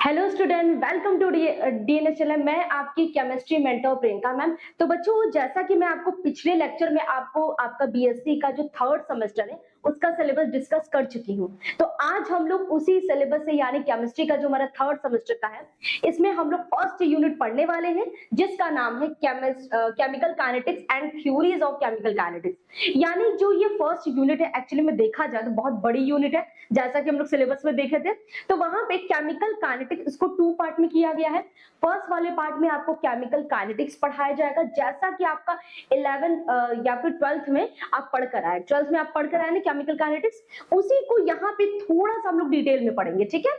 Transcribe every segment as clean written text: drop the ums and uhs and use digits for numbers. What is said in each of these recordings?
Hello student, welcome to DNHLM. मैं आपकी chemistry mentor Priyanka ma'am. तो बच्चों, जैसा कि मैं आपको पिछले लेक्चर में आपको आपका बीएससी का जो थर्ड सेमेस्टर है उसका सिलेबस डिस्कस कर चुकी हूँ। तो आज हम लोग उसी सिलेबस से यानी केमिस्ट्री का जो हमारा थर्ड सेमेस्टर का है, इसमें हम लोग फर्स्ट यूनिट पढ़ने वाले हैं जिसका नाम है chemical kinetics and theories of chemical kinetics. यानी जो ये फर्स्ट यूनिट है, एक्चुअली में देखा जाए तो बहुत बड़ी यूनिट है, जैसा कि हम लोग सिलेबस में देखे थे। तो वहां पे केमिकल काइनेटिक्स इसको 2 पार्ट में किया गया है। फर्स्ट वाले पार्ट में आपको केमिकल काइनेटिक्स पढ़ाया जाएगा, जैसा कि आपका 11 या फिर 12th में आप पढ़कर आए। 12th में आप पढ़कर आए ना केमिकल काइनेटिक्स, उसी को यहाँ पे थोड़ा सा हम लोग डिटेल में पढ़ेंगे, ठीक है।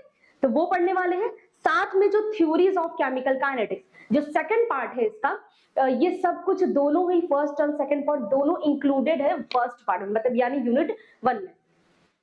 तो वो पढ़ने वाले हैं। साथ में जो थ्योरीज ऑफ केमिकल काइनेटिक्स जो सेकंड पार्ट है इसका, ये सब कुछ दोनों ही फर्स्ट और सेकंड पार्ट दोनों इंक्लूडेड है फर्स्ट पार्ट में, मतलब यानी यूनिट 1 में।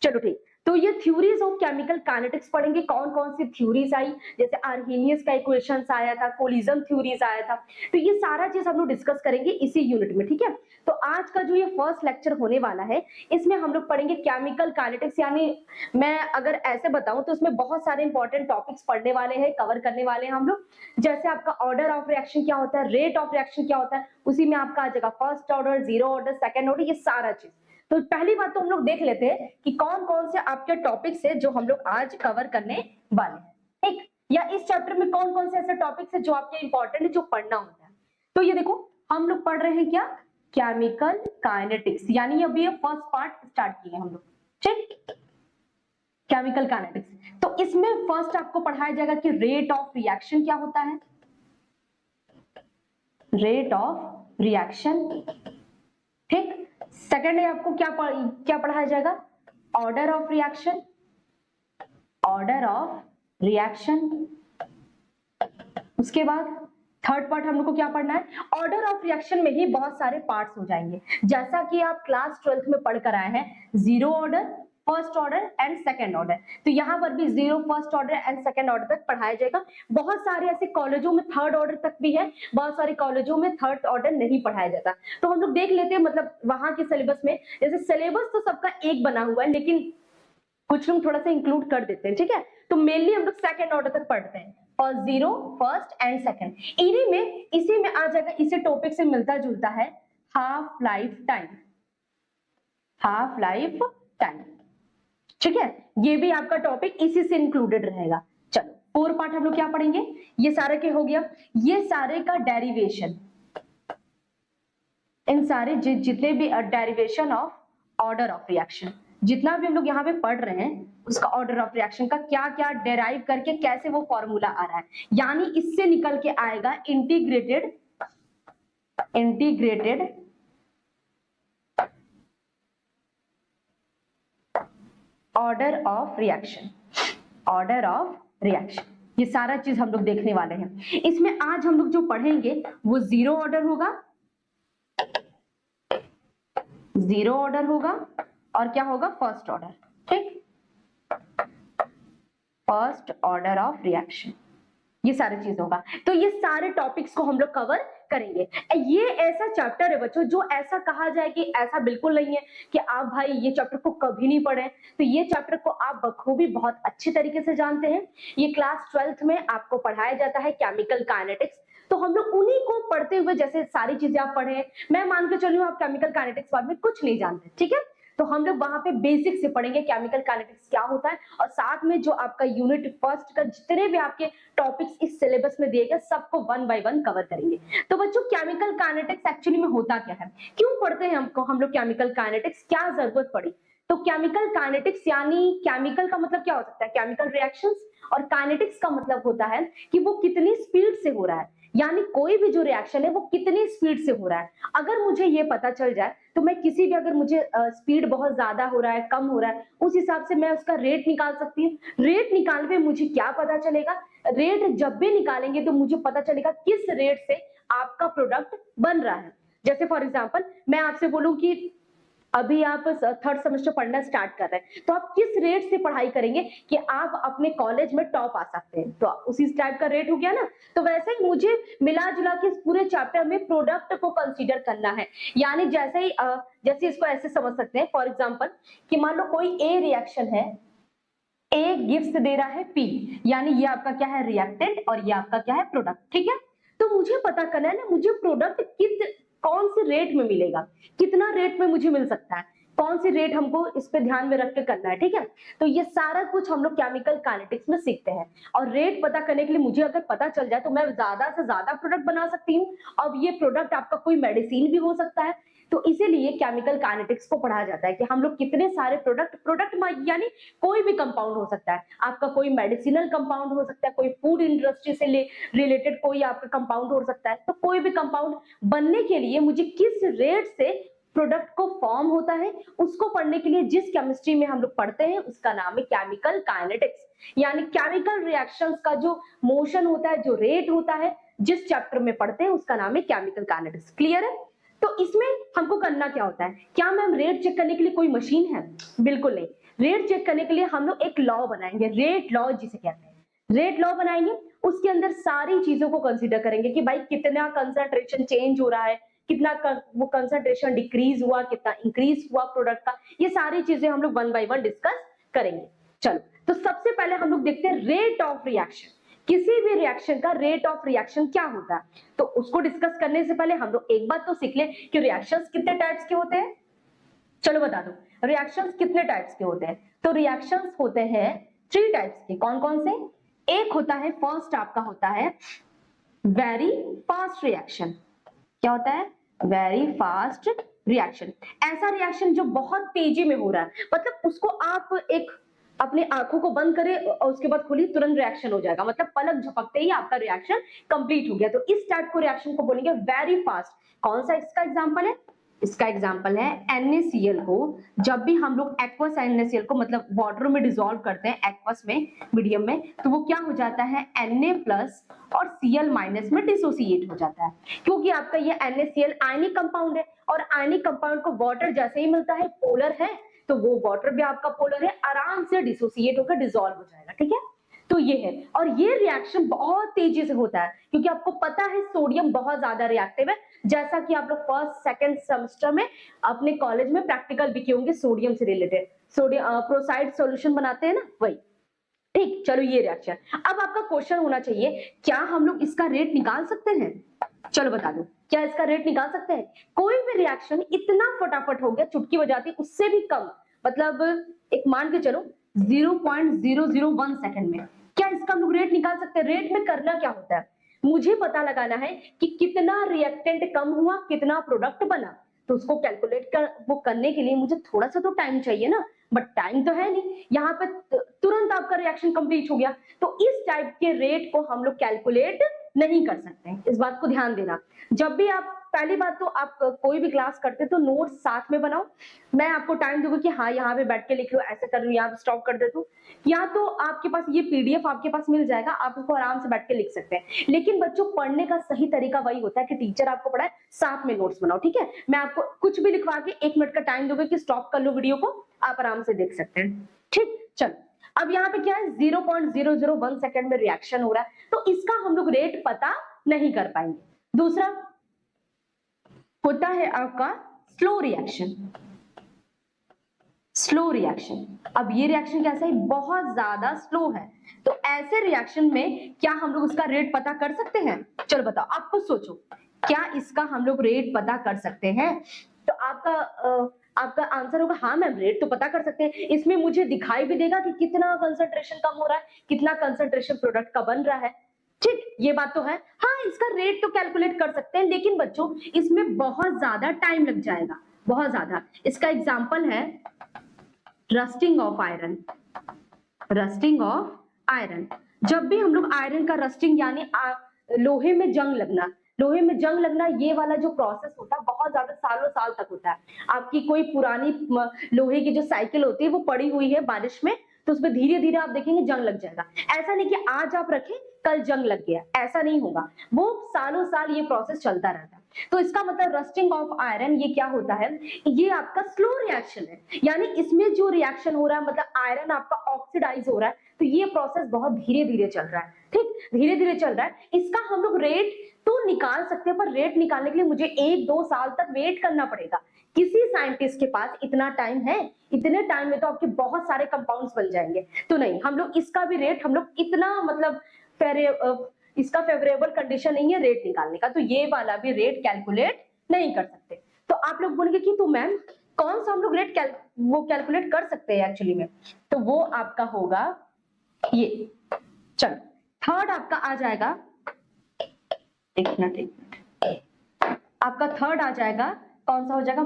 चलो ठीक, तो ये थ्योरीज ऑफ केमिकल काइनेटिक्स पढ़ेंगे। कौन कौन सी थ्योरीज आई, जैसे आर्हेनियस का इक्वेशंस आया था, कोलिजन थ्योरीज आया था। तो ये सारा चीज हम लोग डिस्कस करेंगे इसी यूनिट में, ठीक है। तो आज का जो ये फर्स्ट लेक्चर होने वाला है, इसमें हम लोग पढ़ेंगे केमिकल काइनेटिक्स। यानी मैं अगर ऐसे बताऊं तो इसमें बहुत सारे इंपॉर्टेंट टॉपिक्स पढ़ने वाले हैं, कवर करने वाले हैं हम लोग। जैसे आपका ऑर्डर ऑफ रिएक्शन क्या होता है, रेट ऑफ रिएक्शन क्या होता है, उसी में आपका आ जाएगा first order, zero order, second order, ये सारा चीज। तो पहली बात तो हम लोग देख लेते हैं कि कौन कौन से आपके टॉपिक्स है जो हम लोग आज कवर करने वाले हैं, ठीक। या इस चैप्टर में कौन कौन से ऐसे टॉपिक्स है जो आपके इंपॉर्टेंट है, जो पढ़ना होता है। तो ये देखो, हम लोग पढ़ रहे हैं क्या, केमिकल काइनेटिक्स। यानी अभी ये फर्स्ट पार्ट स्टार्ट किए हम लोग, ठीक। केमिकल काइनेटिक्स, तो इसमें फर्स्ट आपको पढ़ाया जाएगा कि रेट ऑफ रिएक्शन क्या होता है, रेट ऑफ रिएक्शन, ठीक। सेकंड है आपको क्या पढ़ाया जाएगा, order of reaction, order of reaction. उसके बाद थर्ड पार्ट हम लोग को क्या पढ़ना है, ऑर्डर ऑफ रिएक्शन में ही बहुत सारे पार्ट्स हो जाएंगे, जैसा कि आप क्लास 12th में पढ़ कर आए हैं, zero order, first order and second order. तो यहाँ पर भी zero, first order and second order तक पढ़ाया जाएगा। बहुत सारे ऐसे कॉलेजों में थर्ड ऑर्डर तक भी है, बहुत सारे कॉलेजों में थर्ड ऑर्डर नहीं पढ़ाया जाता। तो हम लोग देख लेते हैं, मतलब वहां के सिलेबस में, जैसे सिलेबस तो सबका एक बना हुआ है, लेकिन कुछ लोग थोड़ा सा इंक्लूड कर देते हैं, ठीक है। तो मेनली हम लोग सेकंड ऑर्डर तक पढ़ते हैं, और जीरो, फर्स्ट एंड सेकंड। इसी में आ जाएगा, इसी टॉपिक से मिलता जुलता है half life time, half life time, ठीक है। ये भी आपका टॉपिक इसी से इंक्लूडेड रहेगा। चलो, फोर पार्ट हम लोग क्या पढ़ेंगे, ये सारे के हो गया, ये सारे का डेरिवेशन, इन सारे जितने भी derivation of order of reaction, जितना भी हम लोग यहाँ पे पढ़ रहे हैं उसका ऑर्डर ऑफ रिएक्शन का क्या क्या डेराइव करके कैसे वो फॉर्मूला आ रहा है, यानी इससे निकल के आएगा integrated order of reaction, order of reaction. ये सारा चीज हम लोग देखने वाले हैं। इसमें आज हम लोग जो पढ़ेंगे वो जीरो ऑर्डर होगा, जीरो ऑर्डर होगा, और क्या होगा, फर्स्ट ऑर्डर, ठीक। फर्स्ट ऑर्डर ऑफ रिएक्शन, ये सारी चीज होगा। तो ये सारे टॉपिक्स को हम लोग कवर करेंगे। ये ऐसा चैप्टर है बच्चों, जो ऐसा कहा जाए कि ऐसा बिल्कुल नहीं है कि आप भाई ये चैप्टर को कभी नहीं पढ़े। तो ये चैप्टर को आप बखूबी बहुत अच्छी तरीके से जानते हैं। ये क्लास 12th में आपको पढ़ाया जाता है केमिकल काइनेटिक्स। तो हम लोग उन्हीं को पढ़ते हुए, जैसे सारी चीजें आप पढ़े, मैं मान के चलूं आप केमिकल काइनेटिक्स बारे में कुछ नहीं जानते, ठीक है। तो हम लोग वहां पे बेसिक से पढ़ेंगे केमिकल काइनेटिक्स क्या होता है, और साथ में जो आपका यूनिट फर्स्ट का जितने भी आपके टॉपिक्स इस सिलेबस में दिए गए सबको 1 बाय 1 कवर करेंगे। तो बच्चों, केमिकल काइनेटिक्स एक्चुअली में होता क्या है, क्यों पढ़ते हैं हम लोग केमिकल काइनेटिक्स, क्या जरूरत पड़ी। तो केमिकल काइनेटिक्स यानी केमिकल का मतलब क्या हो सकता है, केमिकल रिएक्शंस, और काइनेटिक्स का मतलब होता है कि वो कितनी स्पीड से हो रहा है, यानी कोई भी जो रिएक्शन है वो कितनी स्पीड से हो रहा है। अगर मुझे ये पता चल जाए तो मैं किसी भी, अगर मुझे स्पीड बहुत ज्यादा हो रहा है, कम हो रहा है, उस हिसाब से मैं उसका रेट निकाल सकती हूँ। रेट निकालने पे मुझे क्या पता चलेगा, रेट जब भी निकालेंगे तो मुझे पता चलेगा किस रेट से आपका प्रोडक्ट बन रहा है। जैसे फॉर एग्जांपल मैं आपसे बोलूं कि अभी आप थर्ड सेमेस्टर पढ़ना स्टार्ट कर रहे हैं, तो आप किस रेट से पढ़ाई करेंगे कि आप अपने कॉलेज में टॉप आ सकते हैं, तो उसी टाइप का रेट हो गया ना। तो वैसे ही मुझे मिला जुला के इस पूरे चैप्टर में प्रोडक्ट को कंसीडर करना है। यानी जैसे इसको ऐसे समझ सकते हैं, फॉर एग्जांपल कि मान लो कोई ए रिएक्शन है, ए गिफ्ट दे रहा है पी, यानी ये आपका क्या है रिएक्टेंट और ये आपका क्या है प्रोडक्ट, ठीक है। तो मुझे पता करना है ना मुझे प्रोडक्ट कौन से रेट में मिलेगा, कितना रेट में मुझे मिल सकता है, कौन सी रेट हमको इस पे ध्यान में रख के करना है, ठीक है। तो ये सारा कुछ हम लोग केमिकल काइनेटिक्स में सीखते हैं और रेट पता करने के लिए मुझे अगर पता चल जाए तो मैं ज्यादा से ज्यादा प्रोडक्ट बना सकती हूँ। अब ये प्रोडक्ट आपका कोई मेडिसिन भी हो सकता है, तो इसीलिए केमिकल काइनेटिक्स को पढ़ा जाता है कि हम लोग कितने सारे प्रोडक्ट यानी कोई भी कंपाउंड हो सकता है, आपका कोई मेडिसिनल कंपाउंड हो सकता है, कोई फूड इंडस्ट्री से रिलेटेड कोई आपका कंपाउंड हो सकता है। तो कोई भी कंपाउंड बनने के लिए मुझे किस रेट से प्रोडक्ट को फॉर्म होता है उसको पढ़ने के लिए जिस केमिस्ट्री में हम लोग पढ़ते हैं उसका नाम है केमिकल काइनेटिक्स, यानी केमिकल रिएक्शंस का जो मोशन होता है, जो रेट होता है, जिस चैप्टर में पढ़ते हैं उसका नाम है केमिकल काइनेटिक्स। क्लियर है। तो इसमें हमको करना क्या होता है, क्या मैम रेट चेक करने के लिए कोई मशीन है? बिल्कुल नहीं। रेट चेक करने के लिए हम लोग एक लॉ बनाएंगे, रेट लॉ जिसे कहते हैं। रेट लॉ बनाएंगे, उसके अंदर सारी चीजों को कंसीडर करेंगे कि भाई कितना कंसंट्रेशन चेंज हो रहा है, कितना वो कंसंट्रेशन डिक्रीज हुआ, कितना इंक्रीज हुआ प्रोडक्ट का, ये सारी चीजें हम लोग वन बाय वन डिस्कस करेंगे। चलो, तो सबसे पहले हम लोग देखते हैं रेट ऑफ रिएक्शन। किसी भी रिएक्शन का रेट ऑफ रिएक्शन क्या होता है, तो उसको डिस्कस करने से पहले हम लोग एक बात तो सीख ले कि रिएक्शंस कितने टाइप्स के होते हैं। चलो बता दो, रिएक्शंस कितने टाइप्स के होते हैं। तो रिएक्शंस होते हैं 3 टाइप्स के। कौन कौन से? एक होता है फर्स्ट आपका होता है वेरी फास्ट रिएक्शन। क्या होता है? Very fast reaction. ऐसा रिएक्शन जो बहुत तेजी में हो रहा है, मतलब उसको आप एक अपनी आंखों को बंद करें और उसके बाद खोलिए तुरंत रिएक्शन हो जाएगा, मतलब पलक झपकते ही आपका रिएक्शन कंप्लीट हो गया। तो इस टाइप को रिएक्शन को बोलेंगे वेरी फास्ट। कौन सा इसका एग्जांपल है? इसका एग्जांपल है NaCl को जब भी हम लोग एक्वस NaCl को मतलब वाटर में डिसॉल्व करते हैं एक्वस में मीडियम में, तो वो क्या हो जाता है Na+ और Cl- में डिसोसिएट हो जाता है, क्योंकि आपका ये NaCl आयनिक कंपाउंड है और आयनिक कंपाउंड को वाटर जैसे ही मिलता है पोलर है, तो वो वाटर भी आपका पोलर है, आराम से डिसोसिएट होकर डिसॉल्व हो जाएगा, ठीक है। तो ये है, और ये रिएक्शन बहुत तेजी से होता है क्योंकि आपको पता है सोडियम बहुत ज्यादा रिएक्टिव है, जैसा कि आप लोग फर्स्ट सेकंड सेमेस्टर में अपने कॉलेज में प्रैक्टिकल भी किए होंगे सोडियम से रिलेटेड, सोडियम प्रोसाइड सॉल्यूशन बनाते हैं ना, वही। ठीक, चलो ये रिएक्शन। अब आपका क्वेश्चन होना चाहिए क्या हम लोग इसका रेट निकाल सकते हैं? चलो बता दो, क्या इसका रेट निकाल सकते हैं? कोई भी रिएक्शन इतना फटाफट हो गया चुटकी बजाती उससे भी कम, मतलब एक मान के चलो 0.001 सेकंड में, क्या इसका हम लोग रेट निकाल सकते हैं? रेट में करना क्या होता है, मुझे पता लगाना है कि कितना रिएक्टेंट कम हुआ, कितना प्रोडक्ट बना, तो उसको कैलकुलेट कर वो करने के लिए मुझे थोड़ा सा तो टाइम चाहिए ना, बट टाइम तो है नहीं, यहाँ पे तुरंत आपका रिएक्शन कंप्लीट हो गया। तो इस टाइप के रेट को हम लोग कैलकुलेट नहीं कर सकते, इस बात को ध्यान देना। जब भी आप पहली बात तो आप कोई भी क्लास करते तो नोट्स साथ में बनाओ, मैं आपको टाइम दूंगी कि हाँ यहाँ पे बैठ के लिख लो, ऐसे कर रही हूँ, यहाँ स्टॉप कर देती हूँ, या तो आपके पास ये PDF आपके पास मिल जाएगा, आप उसको आराम से बैठ के लिख सकते हैं। लेकिन बच्चों पढ़ने का सही तरीका वही होता है कि टीचर आपको पढ़ाए साथ में नोट्स बनाओ, ठीक है। मैं आपको कुछ भी लिखवा के 1 मिनट का टाइम दूंगी कि स्टॉप कर लो वीडियो को, आप आराम से देख सकते हैं, ठीक। चलो, अब यहाँ पे क्या है 0.001 सेकंड में रिएक्शन हो रहा है, तो इसका हम लोग रेट पता नहीं कर पाएंगे। दूसरा होता है आपका स्लो रिएक्शन। स्लो रिएक्शन, अब ये रिएक्शन कैसा है? बहुत ज्यादा स्लो है। तो ऐसे रिएक्शन में क्या हम लोग उसका रेट पता कर सकते हैं? चलो बताओ, आपको सोचो, क्या इसका हम लोग रेट पता कर सकते हैं? तो आपका आंसर होगा हाँ मैम, रेट तो पता कर सकते हैं, इसमें मुझे दिखाई भी देगा कि कितना कंसंट्रेशन कम हो रहा है, कितना कंसंट्रेशन प्रोडक्ट का बन रहा है, ठीक, ये बात तो है। हाँ, इसका रेट तो कैलकुलेट कर सकते हैं, लेकिन बच्चों इसमें बहुत ज्यादा टाइम लग जाएगा, बहुत ज्यादा। इसका एग्जाम्पल है rusting of iron. Rusting of iron, जब भी हम लोग आयरन का रस्टिंग यानी लोहे में जंग लगना, लोहे में जंग लगना, ये वाला जो प्रोसेस होता है बहुत ज्यादा सालों साल तक होता है। आपकी कोई पुरानी लोहे की जो साइकिल होती है वो पड़ी हुई है बारिश में, तो उसमें धीरे धीरे आप देखेंगे जंग लग जाएगा। ऐसा नहीं कि आज आप रखें कल जंग लग गया, ऐसा नहीं होगा, वो सालों साल ये प्रोसेस चलता रहता है। तो इसका मतलब रस्टिंग ऑफ आयरन ये क्या होता है? ये आपका स्लो रिएक्शन है, यानी इसमें जो रिएक्शन हो रहा है मतलब आयरन आपका ऑक्सीडाइज हो रहा है, तो ये प्रोसेस बहुत धीरे धीरे चल रहा है, ठीक। धीरे धीरे चल रहा है, इसका हम लोग रेट तो निकाल सकते हैं, पर रेट निकालने के लिए मुझे 1-2 साल तक वेट करना पड़ेगा। किसी साइंटिस्ट के पास इतना टाइम है? इतने टाइम में तो आपके बहुत सारे कंपाउंड्स बन जाएंगे। तो नहीं, हम लोग इसका भी रेट हम लोग इतना मतलब इसका फेवरेबल कंडीशन नहीं है रेट निकालने का, तो ये वाला भी रेट कैलकुलेट नहीं कर सकते। तो आप लोग बोलेंगे कि तो मैम कौन सा हम लोग रेट कैलकुलेट कर सकते हैं एक्चुअली में, तो वो आपका होगा ये। चलो थर्ड आपका आ जाएगा, एक मिनट, आपका थर्ड आ जाएगा, कौन सा हो जाएगा?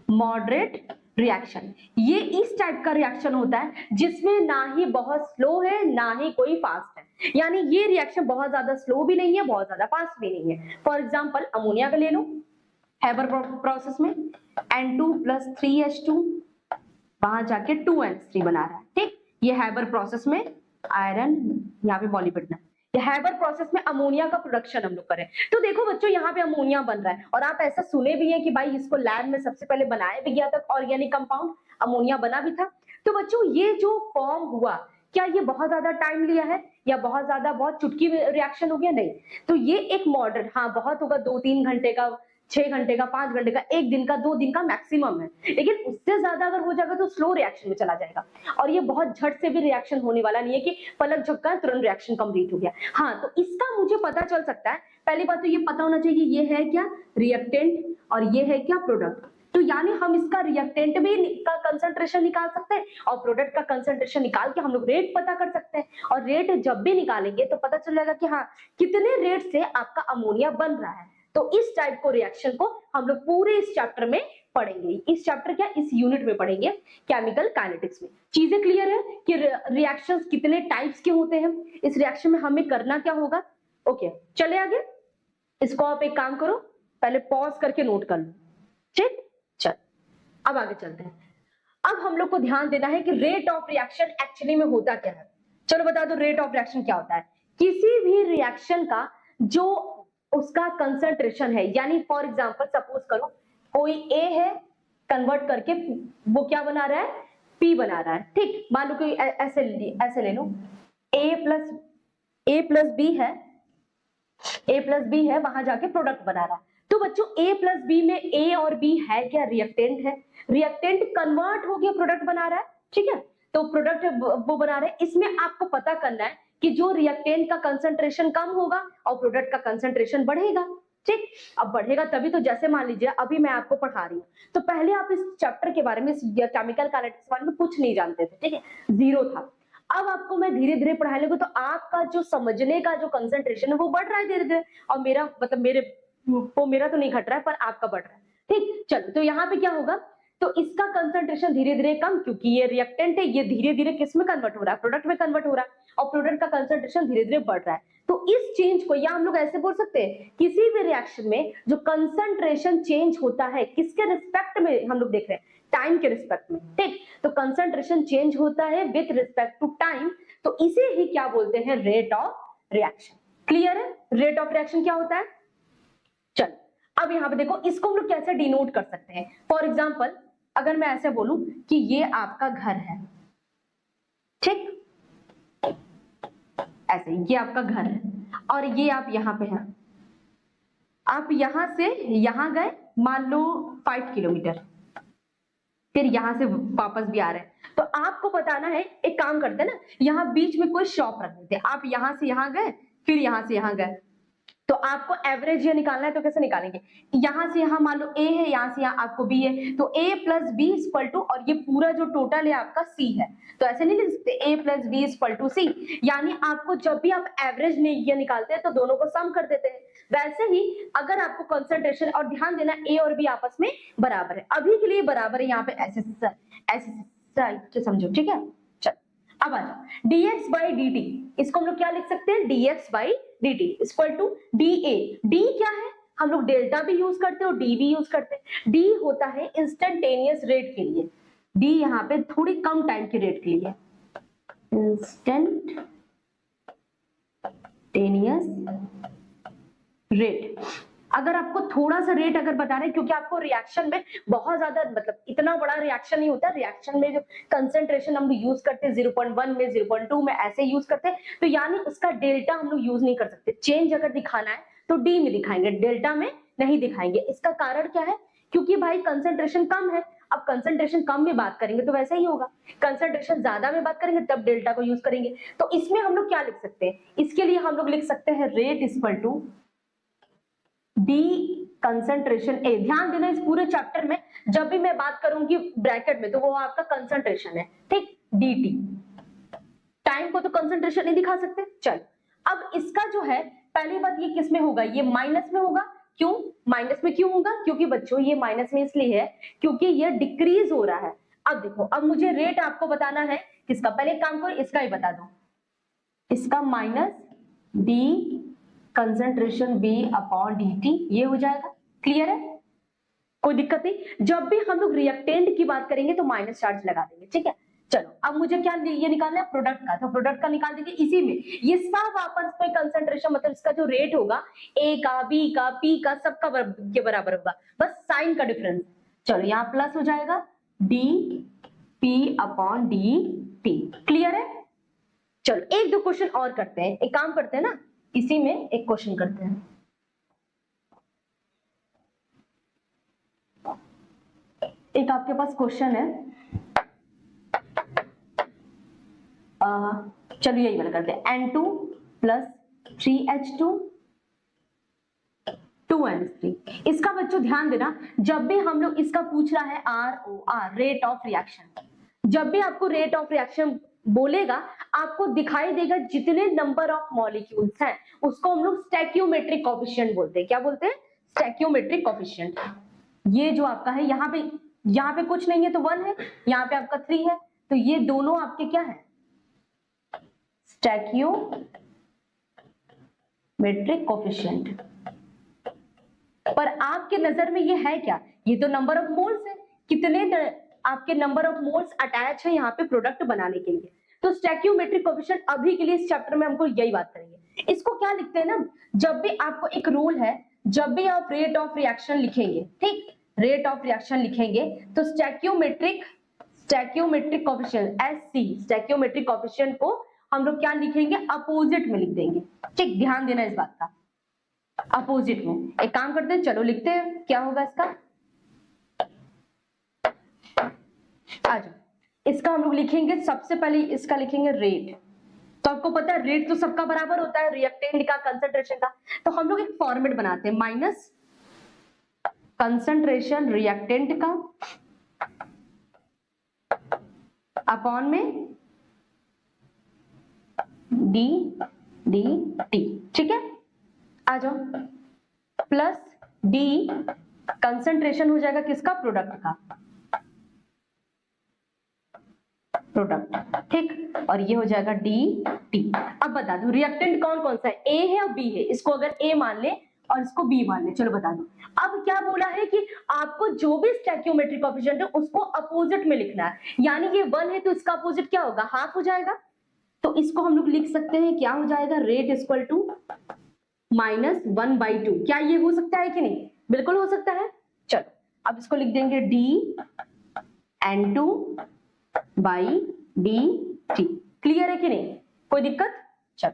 Moderate reaction. ये इस टाइप का रिएक्शन होता है जिसमें ना ही बहुत स्लो है ना ही कोई फास्ट है, यानी ये रिएक्शन बहुत ज्यादा स्लो भी नहीं है बहुत ज्यादा फास्ट भी नहीं है। फॉर एग्जांपल अमोनिया का ले लो, हैबर प्रोसेस में N2 + 3H2 वहां जाके 2N3 बना रहा है, ठीक। ये हैबर प्रोसेस में आयरन, यहाँ पे मॉलिब्डेनम, ये हैबर प्रोसेस में अमोनिया का प्रोडक्शन हम लोग करें। तो देखो बच्चों यहाँ पे अमोनिया बन रहा है, और आप ऐसा सुने भी है कि भाई इसको लैब में सबसे पहले बनाया भी गया था ऑर्गेनिक कंपाउंड, अमोनिया बना भी था। तो बच्चों ये जो फॉर्म हुआ, क्या ये बहुत ज्यादा टाइम लिया है या बहुत चुटकी रिएक्शन हो गया? नहीं। तो ये एक मॉडरेट, हाँ बहुत होगा 2-3 घंटे का, 6 घंटे का, 5 घंटे का, 1 दिन का, 2 दिन का मैक्सिमम है, लेकिन उससे ज्यादा अगर हो जाएगा तो स्लो रिएक्शन में चला जाएगा। और ये बहुत झट से भी रिएक्शन होने वाला नहीं है कि पलक झपका तुरंत रिएक्शन कंप्लीट हो गया। हाँ, तो इसका मुझे पता चल सकता है, पहली बात तो ये पता होना चाहिए ये है क्या रिएक्टेंट और ये है क्या प्रोडक्ट। तो यानी हम इसका रिएक्टेंट भी का कंसंट्रेशन निकाल सकते हैं और प्रोडक्ट का कंसंट्रेशन निकाल के हम लोग रेट पता कर सकते हैं। और रेट जब भी निकालेंगे तो पता चल जाएगा कि हाँ कितने रेट से आपका अमोनिया बन रहा है। तो इस टाइप को रिएक्शन को हम लोग पूरे इस चैप्टर में पढ़ेंगे, इस चैप्टर क्या इस यूनिट में पढ़ेंगे केमिकल काइनेटिक्स में। चीजें क्लियर है कि रिएक्शंस कितने टाइप्स के होते हैं, इस रिएक्शन में हमें करना क्या होगा। ओके चले आगे, इसको आप एक काम करो, पहले पॉज करके नोट कर लो, ठीक। चल अब आगे चलते हैं। अब हम लोग को ध्यान देना है कि रेट ऑफ रिएक्शन एक्चुअली में होता क्या है। चलो बता दो रेट ऑफ रिएक्शन क्या होता है। किसी भी रिएक्शन का जो उसका कंसंट्रेशन है, यानी फॉर एग्जांपल सपोज करो कोई ए है, कन्वर्ट करके वो क्या बना रहा है? पी बना रहा है, ठीक। मान लो कोई ऐसे ले लो, ए प्लस बी है, वहां जाके प्रोडक्ट बना रहा है। तो बच्चों ए प्लस बी में ए और बी है क्या? रिएक्टेंट है, रिएक्टेंट कन्वर्ट हो गया प्रोडक्ट बना रहा है, ठीक है। तो प्रोडक्ट वो बना रहे हैं, इसमें आपको पता करना है कि जो रिएक्टेंट का कंसंट्रेशन कम होगा और प्रोडक्ट का कंसंट्रेशन बढ़ेगा, ठीक। अब बढ़ेगा तभी तो, जैसे मान लीजिए अभी मैं आपको पढ़ा रही हूँ, तो पहले आप इस चैप्टर के बारे में, केमिकल काइनेटिक्स के बारे में कुछ नहीं जानते थे, ठीक है, जीरो था। अब आपको मैं धीरे धीरे पढ़ाने लगूं तो आपका जो समझने का जो कंसंट्रेशन है वो बढ़ रहा है धीरे धीरे, और मेरा तो नहीं घट रहा है पर आपका बढ़ रहा है, ठीक। चलो तो यहाँ पे क्या होगा, तो इसका कंसंट्रेशन धीरे धीरे कम, क्योंकि ये रिएक्टेंट है, ये धीरे धीरे किस में कन्वर्ट हो रहा है? प्रोडक्ट में कन्वर्ट हो रहा है, और प्रोडक्ट का कंसंट्रेशन धीरे धीरे बढ़ रहा है। तो इस चेंज को या हम लोग ऐसे बोल सकते हैं, किसी भी रिएक्शन में जो कंसंट्रेशन चेंज होता है किसके रिस्पेक्ट में हम लोग देख रहे हैं? टाइम के रिस्पेक्ट में, ठीक। तो कंसंट्रेशन चेंज होता है विथ रिस्पेक्ट टू टाइम, तो इसे ही क्या बोलते हैं? Rate of reaction. क्लियर है रेट ऑफ रिएक्शन क्या होता है? चलो अब यहाँ पे देखो, इसको हम लोग कैसे डिनोट कर सकते हैं। फॉर एग्जाम्पल अगर मैं ऐसे बोलूं कि ये आपका घर है, ठीक, ऐसे ये आपका घर है और ये आप यहाँ पे हैं, आप यहां से यहां गए मान लो 5 किलोमीटर, फिर यहां से वापस भी आ रहे हैं, तो आपको बताना है, एक काम करते हैं ना, यहाँ बीच में कोई शॉप रख देते हैं, आप यहां से यहां गए फिर यहां से यहां गए, तो आपको एवरेज ये निकालना है, तो कैसे निकालेंगे? यहां से यहां मान लो ए है, यहां से यहां आपको बी है, तो a plus B equal to, और ये पूरा जो टोटल है आपका c है, तो ऐसे नहीं लिख सकते a plus B equal to c, यानी आपको जब भी आप एवरेज ये निकालते हैं तो दोनों को सम कर देते हैं। वैसे ही अगर आपको कंसंट्रेशन, और ध्यान देना a और b आपस में बराबर है, अभी के लिए बराबर है, यहाँ पे ऐसे समझो, ठीक है। अब आ जाओ dx by dt, इसको हम लोग क्या लिख सकते हैं? dx by dt equal to dA। d क्या है? हम लोग डेल्टा भी यूज करते हैं और d भी यूज करते हैं। d होता है इंस्टेंटेनियस रेट के लिए, d यहाँ पे थोड़ी कम टाइम के रेट के लिए, इंस्टेंटेनियस रेट। अगर आपको थोड़ा सा रेट अगर बता रहे हैं, क्योंकि आपको रिएक्शन में बहुत ज्यादा मतलब इतना बड़ा रिएक्शन नहीं होता, रिएक्शन में जो कंसेंट्रेशन हम यूज करते हैं 0.1 में 0.2 में ऐसे यूज करते हैं, तो यानी उसका डेल्टा हम लोग यूज नहीं कर सकते। चेंज अगर दिखाना है तो डी में दिखाएंगे, डेल्टा में नहीं दिखाएंगे। इसका कारण क्या है? क्योंकि भाई कंसेंट्रेशन कम है। अब कंसेंट्रेशन कम में बात करेंगे तो वैसा ही होगा, कंसेंट्रेशन ज्यादा में बात करेंगे तब डेल्टा को यूज करेंगे। तो इसमें हम लोग क्या लिख सकते हैं? इसके लिए हम लोग लिख सकते हैं rate equal to d concentration A. ध्यान देना इस पूरे चैप्टर में जब भी मैं बात करूंगी ब्रैकेट में तो वो आपका कंसेंट्रेशन है, ठीक, डी टी। टाइम को तो कंसेंट्रेशन नहीं दिखा सकते। चल अब इसका जो है पहली बात, ये किस में होगा? ये माइनस में होगा। क्यों माइनस में? क्यों होगा? क्योंकि बच्चों ये माइनस में इसलिए है क्योंकि ये डिक्रीज हो रहा है। अब देखो, अब मुझे रेट आपको बताना है किसका? पहले एक काम करो, इसका ही बता दो, इसका minus D concentration B upon D T, ये हो जाएगा। क्लियर है? कोई दिक्कत नहीं। जब भी हम लोग रिएक्टेंट की बात करेंगे तो माइनस चार्ज लगा देंगे, ठीक है। चलो अब मुझे क्या ये निकालना है? प्रोडक्ट का। तो प्रोडक्ट का निकाल देंगे इसी में। ये सब आपस में कंसेंट्रेशन मतलब इसका जो रेट होगा ए का, बी का, पी का, सबका के बराबर होगा, बस साइन का डिफरेंस। चलो यहाँ प्लस हो जाएगा D P upon D T. Clear है? चलो एक दो क्वेश्चन और करते हैं। एक काम करते हैं ना, इसी में एक क्वेश्चन करते हैं। एक आपके पास क्वेश्चन है, चलिए यही वाला करते हैं। N2 plus 3H2 2N3। इसका बच्चों ध्यान देना, जब भी हम लोग इसका पूछ रहा है ROR रेट ऑफ रिएक्शन, जब भी आपको रेट ऑफ रिएक्शन बोलेगा आपको दिखाई देगा जितने नंबर ऑफ मॉलिक्यूल्स हैं उसको हम लोग स्टैक्योमेट्रिक कोएफिशिएंट बोलते हैं। क्या बोलते हैं? Stoichiometric coefficient. ये जो आपका है यहाँ पे कुछ नहीं है तो 1 है, यहाँ पे आपका 3 है, तो ये दोनों आपके क्या है? Stoichiometric coefficient. पर आपके नजर में ये है क्या? ये तो नंबर ऑफ मोल्स है। कितने आपके नंबर ऑफ मोल्स अटैच है यहाँ पे प्रोडक्ट बनाने के लिए। तो स्टैक्योमेट्रिक कोएफिशिएंट अभी के लिए इस चैप्टर में हमको यही बात करेंगे। इसको क्या लिखते हैं ना, जब भी आपको एक रूल है, जब भी आप रेट ऑफ रिएक्शन लिखेंगे, ठीक, रेट ऑफ रिएक्शन लिखेंगे तो stoichiometric coefficient SC, stoichiometric coefficient को हम लोग क्या लिखेंगे? अपोजिट में लिख देंगे, ठीक। ध्यान देना इस बात का, अपोजिट में। एक काम करते हैं, चलो लिखते हैं क्या होगा इसका। आ जाओ, इसका हम लोग लिखेंगे, सबसे पहले इसका लिखेंगे रेट। तो आपको पता है रेट तो सबका बराबर होता है, रिएक्टेंट का, कंसंट्रेशन का। तो हम लोग एक फॉर्मेट बनाते हैं, माइनस कंसंट्रेशन रिएक्टेंट का अपॉन में डी डी टी, ठीक है। आ जाओ, प्लस डी कंसंट्रेशन हो जाएगा किसका? प्रोडक्ट का, प्रोडक्ट, ठीक। और ये हो जाएगा डी टी। अब बता दो रिएक्टेंट कौन कौन सा है? ए है और बी है। इसको अगर ए मान ले और इसको बी मान ले, चलो बता दो। अब क्या बोला है कि आपको जो भी स्टैक्योमेट्रिक कोएफिशिएंट है उसको अपोजिट में लिखना है। यानी ये 1 है तो इसका अपोजिट क्या होगा? हाफ हो जाएगा। तो इसको हम लोग लिख सकते हैं, क्या हो जाएगा? Rate equal to -1/2। क्या ये हो सकता है कि नहीं? बिल्कुल हो सकता है। चलो अब इसको लिख देंगे D N2 by D T. Clear है कि नहीं? कोई दिक्कत? चलो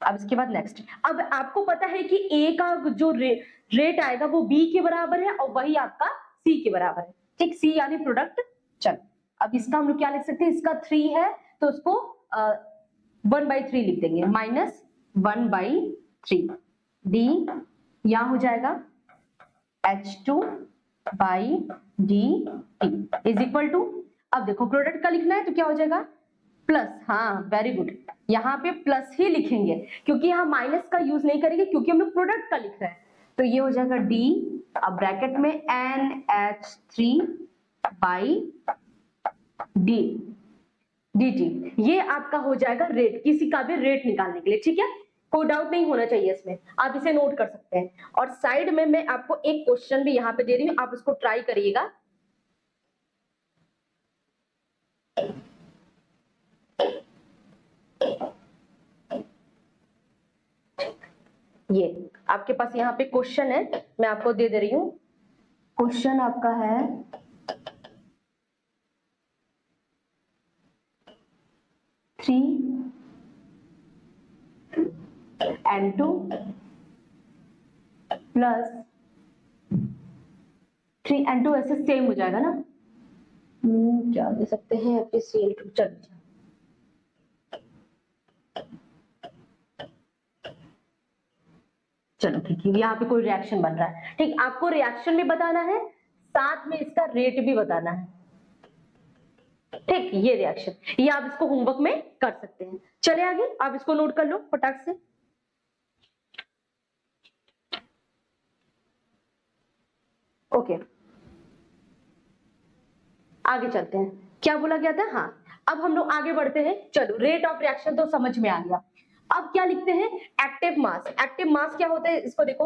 अब इसके बाद नेक्स्ट। अब आपको पता है कि ए का जो रेट आएगा वो बी के बराबर है और वही आपका सी के बराबर है, ठीक। सी यानी प्रोडक्ट। चलो अब इसका हम लोग क्या लिख सकते हैं? इसका 3 है तो उसको 1/3 लिख देंगे, -1/3 डी, यहां हो जाएगा H2 by D T is equal to, अब देखो प्रोडक्ट का लिखना है तो क्या हो जाएगा? प्लस, हाँ वेरी गुड, यहाँ पे प्लस ही लिखेंगे क्योंकि यहाँ माइनस का यूज नहीं करेंगे क्योंकि हम लोग प्रोडक्ट का लिख रहे हैं। तो ये हो जाएगा डी, अब ब्रैकेट में NH3 बाई डी dt। ये आपका हो जाएगा रेट, किसी का भी रेट निकालने के लिए, ठीक है। कोई डाउट नहीं होना चाहिए इसमें, आप इसे नोट कर सकते हैं। और साइड में मैं आपको एक क्वेश्चन भी यहाँ पे दे रही हूँ, आप इसको ट्राई करिएगा। ये आपके पास यहाँ पे क्वेश्चन है, मैं आपको दे रही हूँ। क्वेश्चन आपका है थ्री N2 प्लस 3N2 ऐसे सेम हो जाएगा ना। क्या दे सकते हैं FeCl2, चलो चलो ठीक है, यहाँ पे कोई रिएक्शन बन रहा है। ठीक, आपको रिएक्शन भी बताना है, साथ में इसका रेट भी बताना है। ठीक, ये रिएक्शन, ये आप इसको होमवर्क में कर सकते हैं। चले आगे, आप इसको नोट कर लो फटाक से। ओके, आगे चलते हैं। क्या बोला गया था? हाँ, अब हम लोग आगे बढ़ते हैं। चलो, रेट ऑफ रिएक्शन तो समझ में आ गया। अब क्या लिखते हैं? Active mass. एक्टिव मास क्या होता है? इसको देखो,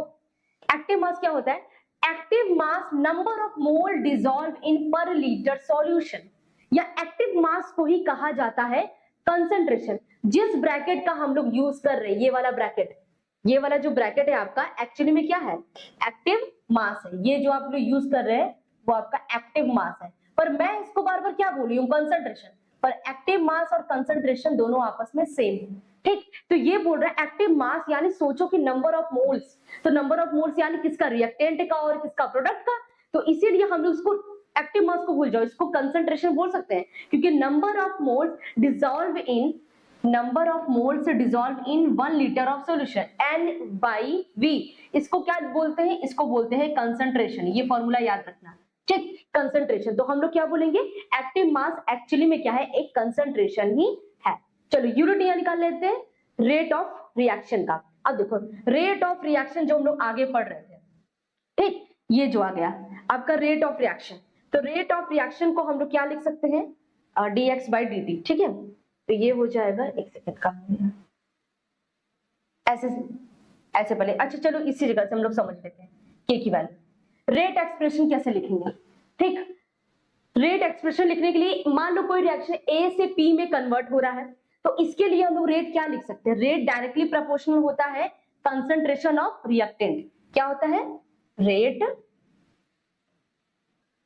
एक्टिव मास क्या होता है? Active mass number of mole dissolve in पर लीटर सॉल्यूशन, या एक्टिव मास को ही कहा जाता है कंसंट्रेशन। जिस ब्रैकेट का हम लोग यूज कर रहे हैं, ये वाला ब्रैकेट, ये वाला जो ब्रैकेट है आपका, एक्चुअली में क्या है? एक्टिव मास है। ये जो आप लोग यूज कर रहे हैं वो आपका एक्टिव मास है, पर मैं इसको बार बार क्या बोली हूँ? कंसंट्रेशन। पर एक्टिव मास और कंसंट्रेशन दोनों आपस में सेम है। ठीक, तो ये बोल रहा है एक्टिव मास यानी सोचो कि नंबर ऑफ मोल्स, तो नंबर ऑफ मोल्स यानी किसका? रिएक्टेंट का और किसका? प्रोडक्ट का। तो इसीलिए हम लोग इसको एक्टिव मास को भूल जाओ, इसको कंसंट्रेशन बोल सकते हैं, क्योंकि number of moles dissolve in, number of moles dissolve in 1 litre of solution, N/V। इसको क्या बोलते हैं? इसको बोलते हैं कंसंट्रेशन। ये फॉर्मूला याद रखना। ठीक, कंसंट्रेशन। तो हम लोग क्या बोलेंगे? एक्टिव मास एक्चुअली में क्या है? एक कंसंट्रेशन ही है। चलो, यूनिट यहां निकाल लेते हैं रेट ऑफ रिएक्शन का। अब देखो, रेट ऑफ रिएक्शन जो हम लोग आगे पढ़ रहे थे, ठीक, ये जो आ गया आपका रेट ऑफ रिएक्शन। तो रेट ऑफ रिएक्शन को हम लोग क्या लिख सकते हैं? dx/dt। ठीक है, तो ये हो जाएगा, एक सेकंड का, ऐसे ऐसे पहले। अच्छा चलो, इसी जगह से हम लोग समझ लेते हैं के की वैल्यू। रेट एक्सप्रेशन कैसे लिखेंगे? ठीक, रेट एक्सप्रेशन लिखने के लिए मान लो कोई रिएक्शन ए से पी में कन्वर्ट हो रहा है, तो इसके लिए हम लोग रेट क्या लिख सकते हैं? रेट डायरेक्टली प्रोपोर्शनल होता है कंसंट्रेशन ऑफ रिएक्टेंट। क्या होता है? रेट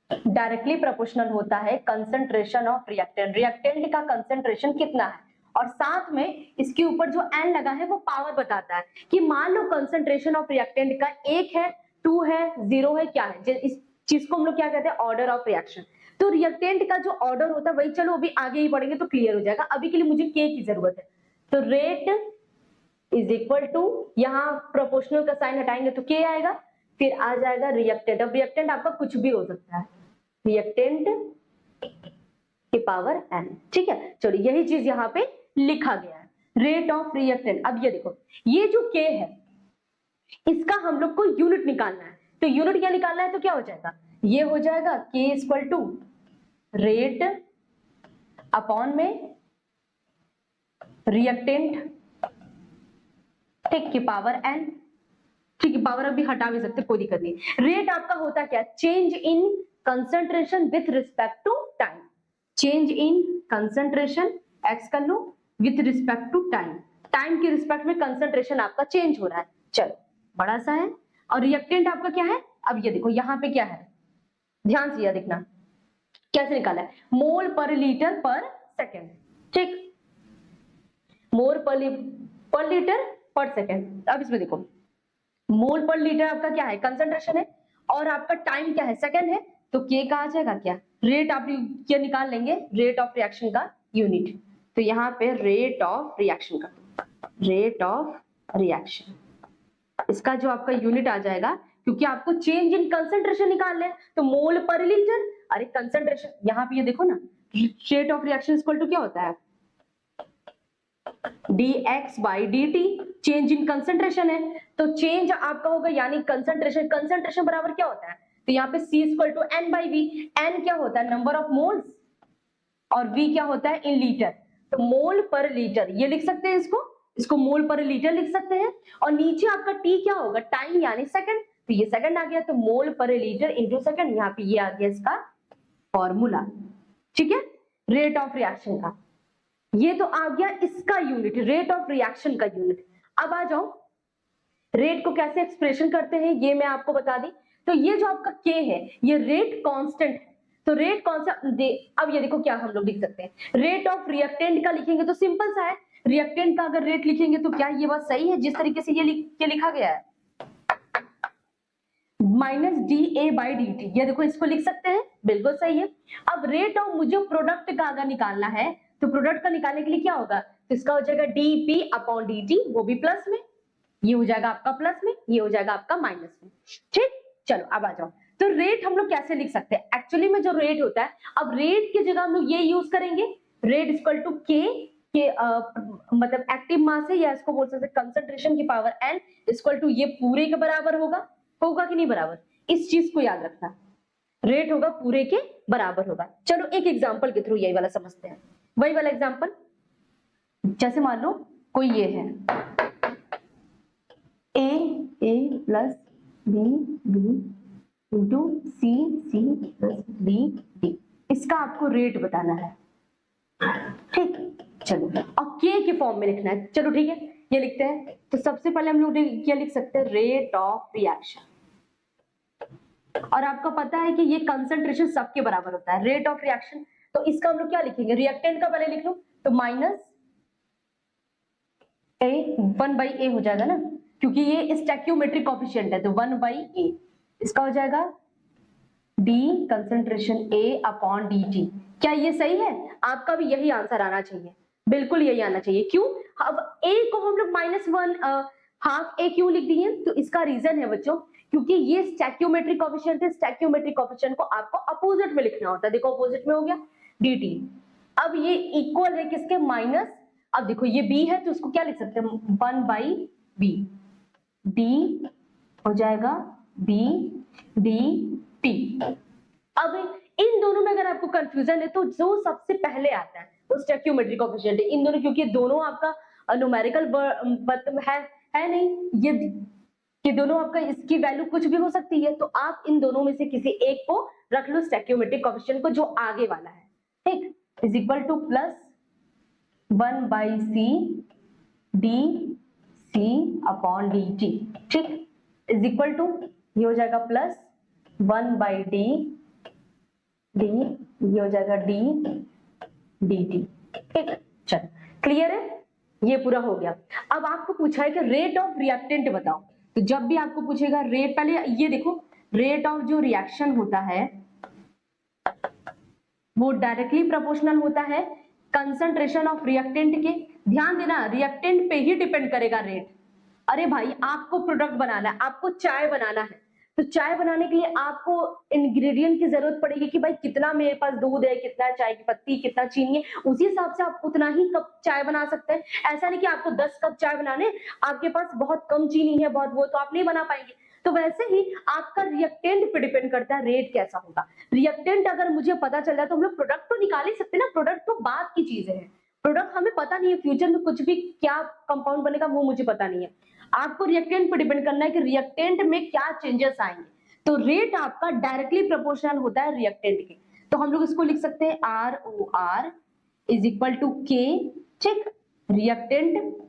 डायरेक्टली प्रोपोर्शनल होता है कंसंट्रेशन ऑफ रिएक्टेंट। रिएक्टेंट का कंसंट्रेशन कितना है, और साथ में इसके ऊपर जो एन लगा है वो पावर बताता है कि मान लो कंसंट्रेशन ऑफ रिएक्टेंट का 1 है, 2 है, 0 है, क्या है। इस चीज को हम लोग क्या कहते हैं? Order of reaction. तो रिएक्टेंट का जो ऑर्डर होता है वही, चलो अभी आगे ही पढ़ेंगे तो क्लियर हो जाएगा, अभी के लिए मुझे के की जरूरत है। तो रेट इज इक्वल टू, यहाँ प्रोपोर्शनल का साइन हटाएंगे तो के आएगा, फिर आ जाएगा रिएक्टेंट। अब रिएक्टेंट आपका कुछ भी हो सकता है, रिएक्टेंट की पावर n। ठीक है, चलो यही चीज यहाँ पे लिखा गया है, रेट ऑफ रिएक्टेंट। अब ये देखो, ये जो k है इसका हम लोग को यूनिट निकालना है। तो यूनिट क्या निकालना है? तो क्या हो जाएगा? ये हो जाएगा k equal to rate upon में रिएक्टेंट, ठीक, की पावर n। ठीक है, पावर अभी हटा भी सकते, कोई दिक्कत नहीं। रेट आपका होता क्या? Change in concentration with respect to time. Change in concentration, X कर लो, with respect to time. Time के रिस्पेक्ट में कंसंट्रेशन आपका चेंज हो रहा है। चलो, बड़ा सा है। और रिएक्टेंट आपका क्या है? अब ये देखो यहाँ पे क्या है, ध्यान से यह देखना कैसे निकाला है, मोल पर लीटर पर सेकेंड। ठीक, मोल पर लीटर पर सेकेंड। अब इसमें देखो, मोल पर लीटर आपका क्या है? कंसंट्रेशन है, और आपका टाइम क्या है? सेकंड है। तो के का आ जाएगा क्या? रेट आप क्या निकाल लेंगे? रेट ऑफ रिएक्शन का यूनिट। तो यहाँ पे रेट ऑफ रिएक्शन का, रेट ऑफ रिएक्शन, इसका जो आपका यूनिट आ जाएगा, क्योंकि आपको चेंज इन कंसंट्रेशन निकालना है, तो मोल पर लीटर। अरे कंसंट्रेशन, यहाँ पे ये देखो ना, rate of reaction equal to क्या होता है? dx/dt। चेंज इन कंसंट्रेशन है, तो चेंज आपका होगा यानी कंसंट्रेशन। कंसंट्रेशन बराबर क्या होता है? तो यहाँ पे c equal to n/v। n क्या होता है? नंबर ऑफ मोल्स, और v क्या होता है? In litre. तो मोल पर लीटर ये लिख सकते हैं, इसको मोल पर लीटर लिख सकते हैं। और नीचे आपका t क्या होगा? टाइम यानी सेकंड। तो ये सेकंड आ गया, तो मोल पर लीटर इंटू सेकंड। यहाँ पे ये आ गया इसका फॉर्मूला। ठीक है, रेट ऑफ रिएक्शन का ये तो आ गया इसका यूनिट, रेट ऑफ रिएक्शन का यूनिट। अब आ जाओ, रेट को कैसे एक्सप्रेशन करते हैं ये मैं आपको बता दी। तो ये जो आपका के है ये रेट कांस्टेंट है, तो रेट कांस्टेंट। अब ये देखो क्या हम लोग लिख सकते हैं, रेट ऑफ रिएक्टेंट का लिखेंगे तो सिंपल सा है, रिएक्टेंट का अगर रेट लिखेंगे तो क्या ये बात सही है जिस तरीके से ये लिखा गया है, minus D A by D T, ये देखो इसको लिख सकते हैं, बिल्कुल सही है। अब रेट ऑफ मुझे प्रोडक्ट का अगर निकालना है तो प्रोडक्ट का निकालने के लिए क्या होगा, तो इसका हो जाएगा D P upon D T, वो भी प्लस में, ये हो जाएगा आपका प्लस में, ये हो जाएगा आपका माइनस में। ठीक, चलो अब आ जाओ। तो रेट हम लोग कैसे लिख सकते हैं, एक्चुअली में जो रेट होता है, अब रेट की जगह हम लोग ये यूज करेंगे, रेट इक्वल टू के मतलब एक्टिव मास है या इसको बोल सकते हैं कंसंट्रेशन की पावर एन इक्वल टू ये पूरे के बराबर होगा कि नहीं बराबर, इस चीज को याद रखना, रेट होगा पूरे के बराबर होगा। चलो एक एग्जांपल के थ्रू यही वाला समझते हैं, वही वाला एग्जांपल, जैसे मान लो कोई ये है A plus B into C plus D, इसका आपको रेट बताना है। ठीक, चलो अब के के फॉर्म में लिखना है, चलो ठीक है ये लिखते हैं। तो सबसे पहले हम लोग क्या लिख सकते हैं, रेट ऑफ रिएक्शन, और आपको पता है कि ये कंसंट्रेशन सबके बराबर होता है, रेट ऑफ रिएक्शन। तो इसका हम लोग क्या लिखेंगे, रिएक्टेंट का पहले लिख लो, तो माइनस ए 1/a हो जाएगा ना, क्योंकि ये स्टैक्योमेट्रिक कोएफिशिएंट है, तो 1/a, इसका हो जाएगा डी कंसंट्रेशन ए अपॉन डी टी। क्या ये सही है, आपका भी यही आंसर आना चाहिए, बिल्कुल यही आना चाहिए। क्यों, अब a को हम लोग -1 हाफ ए क्यों लिख दिए, तो इसका रीजन है बच्चों, क्योंकि ये स्टैक्योमेट्रिक कोएफिशिएंट है, स्टैक्योमेट्रिक कोएफिशिएंट को आपको अपोजिट में लिखना होता है, देखो अपोजिट में हो गया dt। अब ये इक्वल है किसके, माइनस, अब देखो ये b है तो उसको क्या लिख सकते हैं, 1/b, d हो जाएगा b dt। अब इन दोनों में अगर आपको कंफ्यूजन है तो जो सबसे पहले आता है वो स्टैक्योमेट्रिक कोएफिशिएंट है, इन दोनों, क्योंकि दोनों आपका न्यूमेरिकल है नहीं, ये दोनों आपका, इसकी वैल्यू कुछ भी हो सकती है, तो आप इन दोनों में से किसी एक को रख लो स्टैक्योमेट्रिक कोएफिशिएंट को, जो आगे वाला है, ठीक, is equal to plus 1/c D C upon D T, ठीक, इज इक्वल टू ये हो जाएगा प्लस 1/d डी, ये हो जाएगा डी डी टी। ठीक, चलो क्लियर है, ये पूरा हो गया। अब आपको पूछा है कि रेट ऑफ रिएक्टेंट बताओ, तो जब भी आपको पूछेगा रेट, पहले ये देखो रेट ऑफ जो रिएक्शन होता है वो डायरेक्टली प्रोपोर्शनल होता है कंसंट्रेशन ऑफ रिएक्टेंट के। ध्यान देना, रिएक्टेंट पे ही डिपेंड करेगा रेट। अरे भाई आपको प्रोडक्ट बनाना है, आपको चाय बनाना है, तो चाय बनाने के लिए आपको इंग्रेडिएंट की जरूरत पड़ेगी कि भाई कितना मेरे पास दूध है, कितना चाय की पत्ती, कितना चीनी है, उसी हिसाब से आप उतना ही कप चाय बना सकते हैं। ऐसा नहीं कि आपको 10 कप चाय बनाने, आपके पास बहुत कम चीनी है, बहुत वो, तो आप नहीं बना पाएंगे। तो वैसे ही आपका रिएक्टेंट पे डिपेंड करता है रेट कैसा होगा। रिएक्टेंट अगर मुझे पता चल जाए तो हम लोग प्रोडक्ट तो निकाल ही सकते हैं ना, प्रोडक्ट तो बात की चीजें हैं, प्रोडक्ट हमें पता नहीं है फ्यूचर में कुछ भी क्या कंपाउंड बनेगा वो मुझे पता नहीं है। आपको रिएक्टेंट पर डिपेंड करना है कि रिएक्टेंट में क्या चेंजेस आएंगे, तो रेट आपका डायरेक्टली प्रोपोर्शनल होता है रिएक्टेंट के। तो हम लोग इसको लिख सकते हैं ROR is equal to K, ठीक, रिएक्टेंट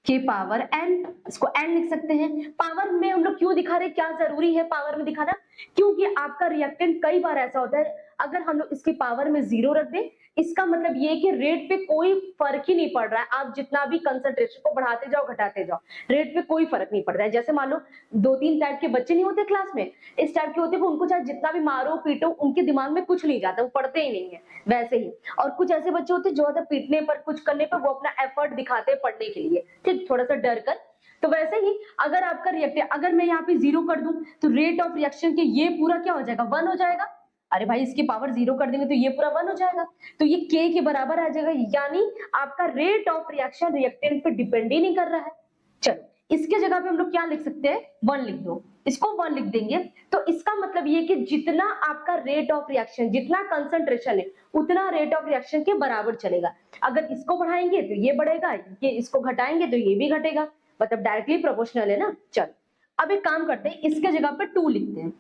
के पावर n, इसको n लिख सकते हैं। पावर में हम लोग क्यों दिखा रहे हैं, क्या जरूरी है पावर में दिखाना, क्योंकि आपका रिएक्टेंट कई बार ऐसा होता है अगर हम लोग इसकी पावर में 0 रख दें, इसका मतलब ये कि रेट पे कोई फर्क ही नहीं पड़ रहा है, आप जितना भी कंसंट्रेशन को बढ़ाते जाओ घटाते जाओ, रेट पे कोई फर्क नहीं पड़ रहा है। जैसे मान लो 2-3 टाइप के बच्चे नहीं होते क्लास में, इस टाइप के होते हैं, उनको चाहे जितना भी मारो पीटो उनके दिमाग में कुछ नहीं जाता, वो पढ़ते ही नहीं है। वैसे ही और कुछ ऐसे बच्चे होते हैं जो ज्यादा पीटने पर, कुछ करने पर वो अपना एफर्ट दिखाते हैं पढ़ने के लिए, ठीक, थोड़ा सा डर कर। तो वैसे ही अगर आपका रिएक्टेंट, अगर मैं यहाँ पे 0 कर दूं तो रेट ऑफ रिएक्शन के ये पूरा क्या हो जाएगा, 1 हो जाएगा। अरे भाई इसकी पावर 0 कर देंगे तो ये पूरा 1 हो जाएगा, तो ये K के बराबर आ जाएगा, यानी आपका रेट ऑफ रिएक्शन रिएक्टेंट पे डिपेंड ही नहीं कर रहा है। चलो इसके जगह पे हम लोग क्या लिख सकते हैं, 1 लिख दो, इसको 1 लिख देंगे, तो इसका मतलब ये कि जितना आपका रेट ऑफ रिएक्शन, जितना कंसंट्रेशन है उतना रेट ऑफ रिएक्शन के बराबर चलेगा। अगर इसको बढ़ाएंगे तो ये बढ़ेगा, ये इसको घटाएंगे तो ये भी घटेगा, मतलब डायरेक्टली प्रोपोर्शनल है ना। चलो अब एक काम करते हैं, इसके जगह पे 2 लिखते हैं,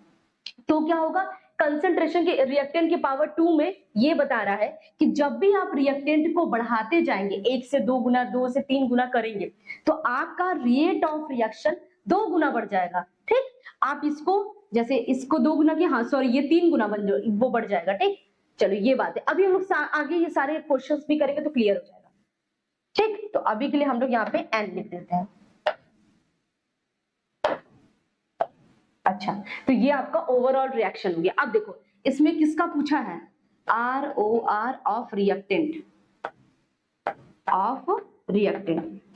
तो क्या होगा, कंसंट्रेशन के रिएक्टेंट की पावर 2 में ये बता रहा है कि जब भी आप रिएक्टेंट को बढ़ाते जाएंगे, 1 से 2 गुना, 2 से 3 गुना करेंगे, तो आपका रेट ऑफ रिएक्शन 2 गुना बढ़ जाएगा। ठीक, आप इसको जैसे इसको 2 गुना किया, हाँ सॉरी ये 3 गुना वो बढ़ जाएगा। ठीक, चलो ये बात है। अभी हम लोग आगे ये सारे क्वेश्चंस भी करेंगे तो क्लियर हो जाएगा। ठीक, तो अभी के लिए हम लोग यहाँ पे एन लिख देते हैं। अच्छा, तो ये आपका ओवरऑल रिएक्शन हो गया। अब देखो इसमें किसका पूछा है, ROR ऑफ रिएक्टेंट,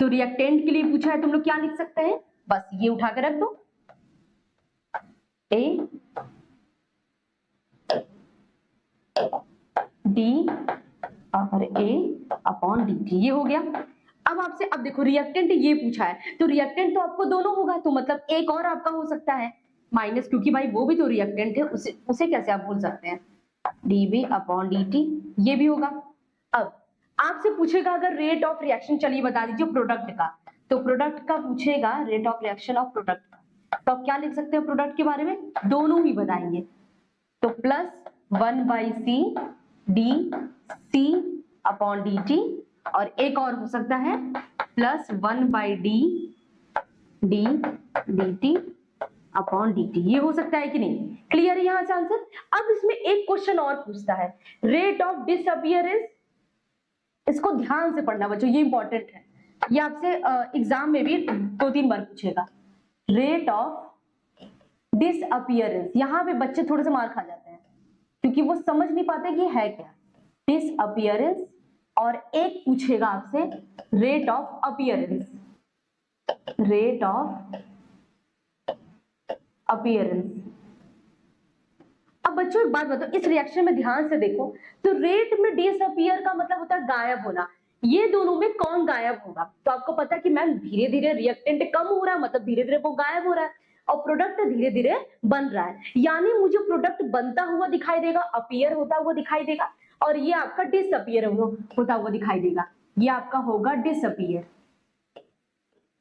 तो रिएक्टेंट के लिए पूछा है, तुम लोग क्या लिख सकते हैं, बस ये उठा के रख दो, A D और A अपॉन dt, ये हो गया। अब आपसे अब देखो रिएक्टेंट ये पूछा है, तो रिएक्टेंट तो आपको दोनों होगा, तो मतलब एक और आपका हो सकता है माइनस, क्योंकि भाई वो भी तो रिएक्टेंट है, उसे कैसे आप भूल सकते हैं, dB अपॉन dt, ये भी होगा। अब आपसे पूछेगा अगर रेट ऑफ रिएक्शन, चलिए बता दीजिए प्रोडक्ट का, तो प्रोडक्ट का पूछेगा rate of reaction of product का, तो आप क्या लिख सकते हैं प्रोडक्ट के बारे में, दोनों ही बताएंगे, तो plus 1/c d c upon dt, और एक और हो सकता है plus 1/d d dt upon dt, ये हो सकता है कि नहीं, क्लियर है यहां से आंसर। अब इसमें एक क्वेश्चन और पूछता है, रेट ऑफ डिसअपियरेंस, इसको ध्यान से पढ़ना बच्चों, ये इंपॉर्टेंट है, ये आपसे एग्जाम में भी 2-3 बार पूछेगा, रेट ऑफ डिसअपियरेंस। यहां पे बच्चे थोड़े से मार खा जाते हैं क्योंकि वो समझ नहीं पाते कि है क्या डिसअपियरेंस, और एक पूछेगा आपसे rate of appearance, rate of appearance. अब बच्चों एक बात बताओ, इस रिएक्शन में ध्यान से देखो, तो रेट में डिसअपियर का मतलब होता है गायब होना, ये दोनों में कौन गायब होगा, तो आपको पता है कि मैम धीरे धीरे रिएक्टेंट कम हो रहा है, मतलब धीरे धीरे वो गायब हो रहा है, और प्रोडक्ट धीरे धीरे बन रहा है, यानी मुझे प्रोडक्ट बनता हुआ दिखाई देगा, अपीयर होता हुआ दिखाई देगा, और ये आपका डिसअपियर होता हुआ दिखाई देगा, ये आपका होगा डिसअपियर।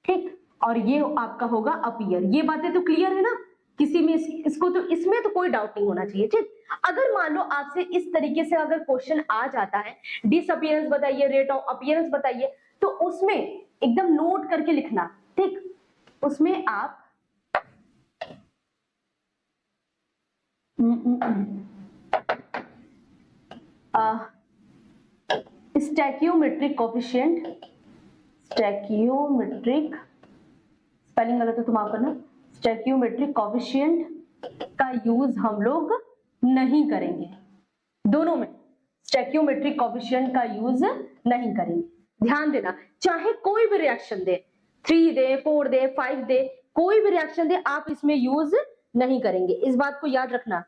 ठीक, और ये आपका होगा अपीयर। ये बातें तो क्लियर है ना, किसी में इसको तो इसमें तो कोई डाउट नहीं होना चाहिए। ठीक, अगर मान लो आपसे इस तरीके से अगर क्वेश्चन आ जाता है, डिसअपियरेंस बताइए, रेट ऑफ अपीयरेंस बताइए, तो उसमें एकदम नोट करके लिखना। ठीक, उसमें आप स्टैक्योमेट्रिक कोफिशिएंट, स्टैक्योमेट्रिक, स्पेलिंग गलत है तो माफ करना, स्टैक्योमेट्रिक कोफिशिएंट का यूज हम लोग नहीं करेंगे, दोनों में स्टैक्योमेट्रिक कोफिशिएंट का यूज नहीं करेंगे। ध्यान देना, चाहे कोई भी रिएक्शन दे, 3 दे, 4 दे, 5 दे, कोई भी रिएक्शन दे, आप इसमें यूज नहीं करेंगे, इस बात को याद रखना,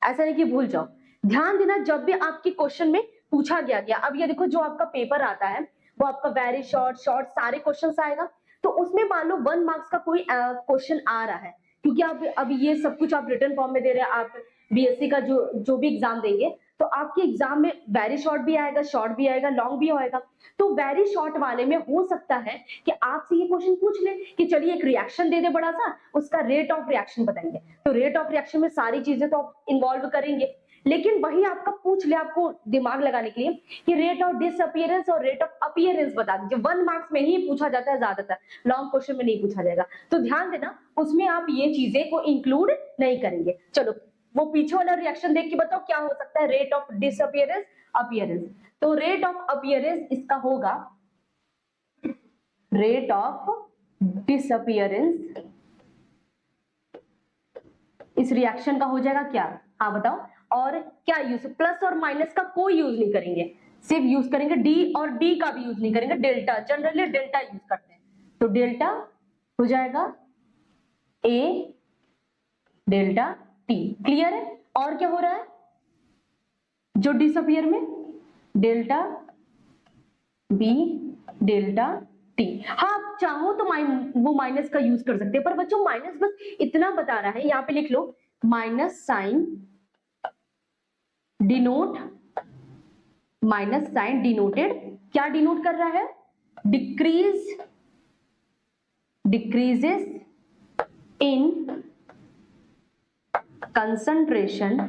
ऐसा नहीं कि भूल जाओ। ध्यान देना, जब भी आपके क्वेश्चन में पूछा गया, अब ये देखो जो आपका पेपर आता है वो आपका वेरी शॉर्ट सारे क्वेश्चंस आएगा, तो उसमें मान लो 1 मार्क्स का कोई क्वेश्चन आ रहा है, क्योंकि आप अभी ये सब कुछ आप रिटन फॉर्म में दे रहे हैं, आप बीएससी का जो भी एग्जाम देंगे, तो आपके एग्जाम में वेरी शॉर्ट भी आएगा, शॉर्ट भी आएगा, लॉन्ग भी आएगा, तो वेरी शॉर्ट वाले में हो सकता है कि आपसे ये क्वेश्चन पूछ ले कि चलिए एक रिएक्शन दे दे बड़ा सा, उसका रेट ऑफ रिएक्शन बताएंगे, तो रेट ऑफ रिएक्शन में सारी चीजें तो आप इन्वॉल्व करेंगे, लेकिन वही आपका पूछ ले आपको दिमाग लगाने के लिए कि रेट ऑफ डिसअपियरेंस और रेट ऑफ अपीयरेंस बता दीजिए, 1 मार्क्स में ही पूछा जाता है ज्यादातर, लॉन्ग क्वेश्चन में नहीं पूछा जाएगा, तो ध्यान देना उसमें आप ये चीजें को इंक्लूड नहीं करेंगे। चलो वो पीछे वाला रिएक्शन देख के बताओ क्या हो सकता है, रेट ऑफ डिसअपियरेंस अपीयरेंस, तो रेट ऑफ अपीयरेंस इसका होगा रेट ऑफ डिसअपियरेंस, इस रिएक्शन का हो जाएगा क्या, हाँ बताओ, और क्या यूज, प्लस और माइनस का कोई यूज नहीं करेंगे, सिर्फ यूज करेंगे डी, और डी का भी यूज नहीं करेंगे, डेल्टा, जनरली डेल्टा यूज करते हैं, तो डेल्टा हो जाएगा ए डेल्टा टी, क्लियर है। और क्या हो रहा है जो डिसअपियर में, डेल्टा बी डेल्टा टी, हाँ आप चाहो तो वो माइनस का यूज कर सकते हैं, पर बच्चों माइनस बस इतना बता रहा है, यहाँ पे लिख लो minus sign denote, minus sign denoted, क्या डिनोट कर रहा है, decreases in concentration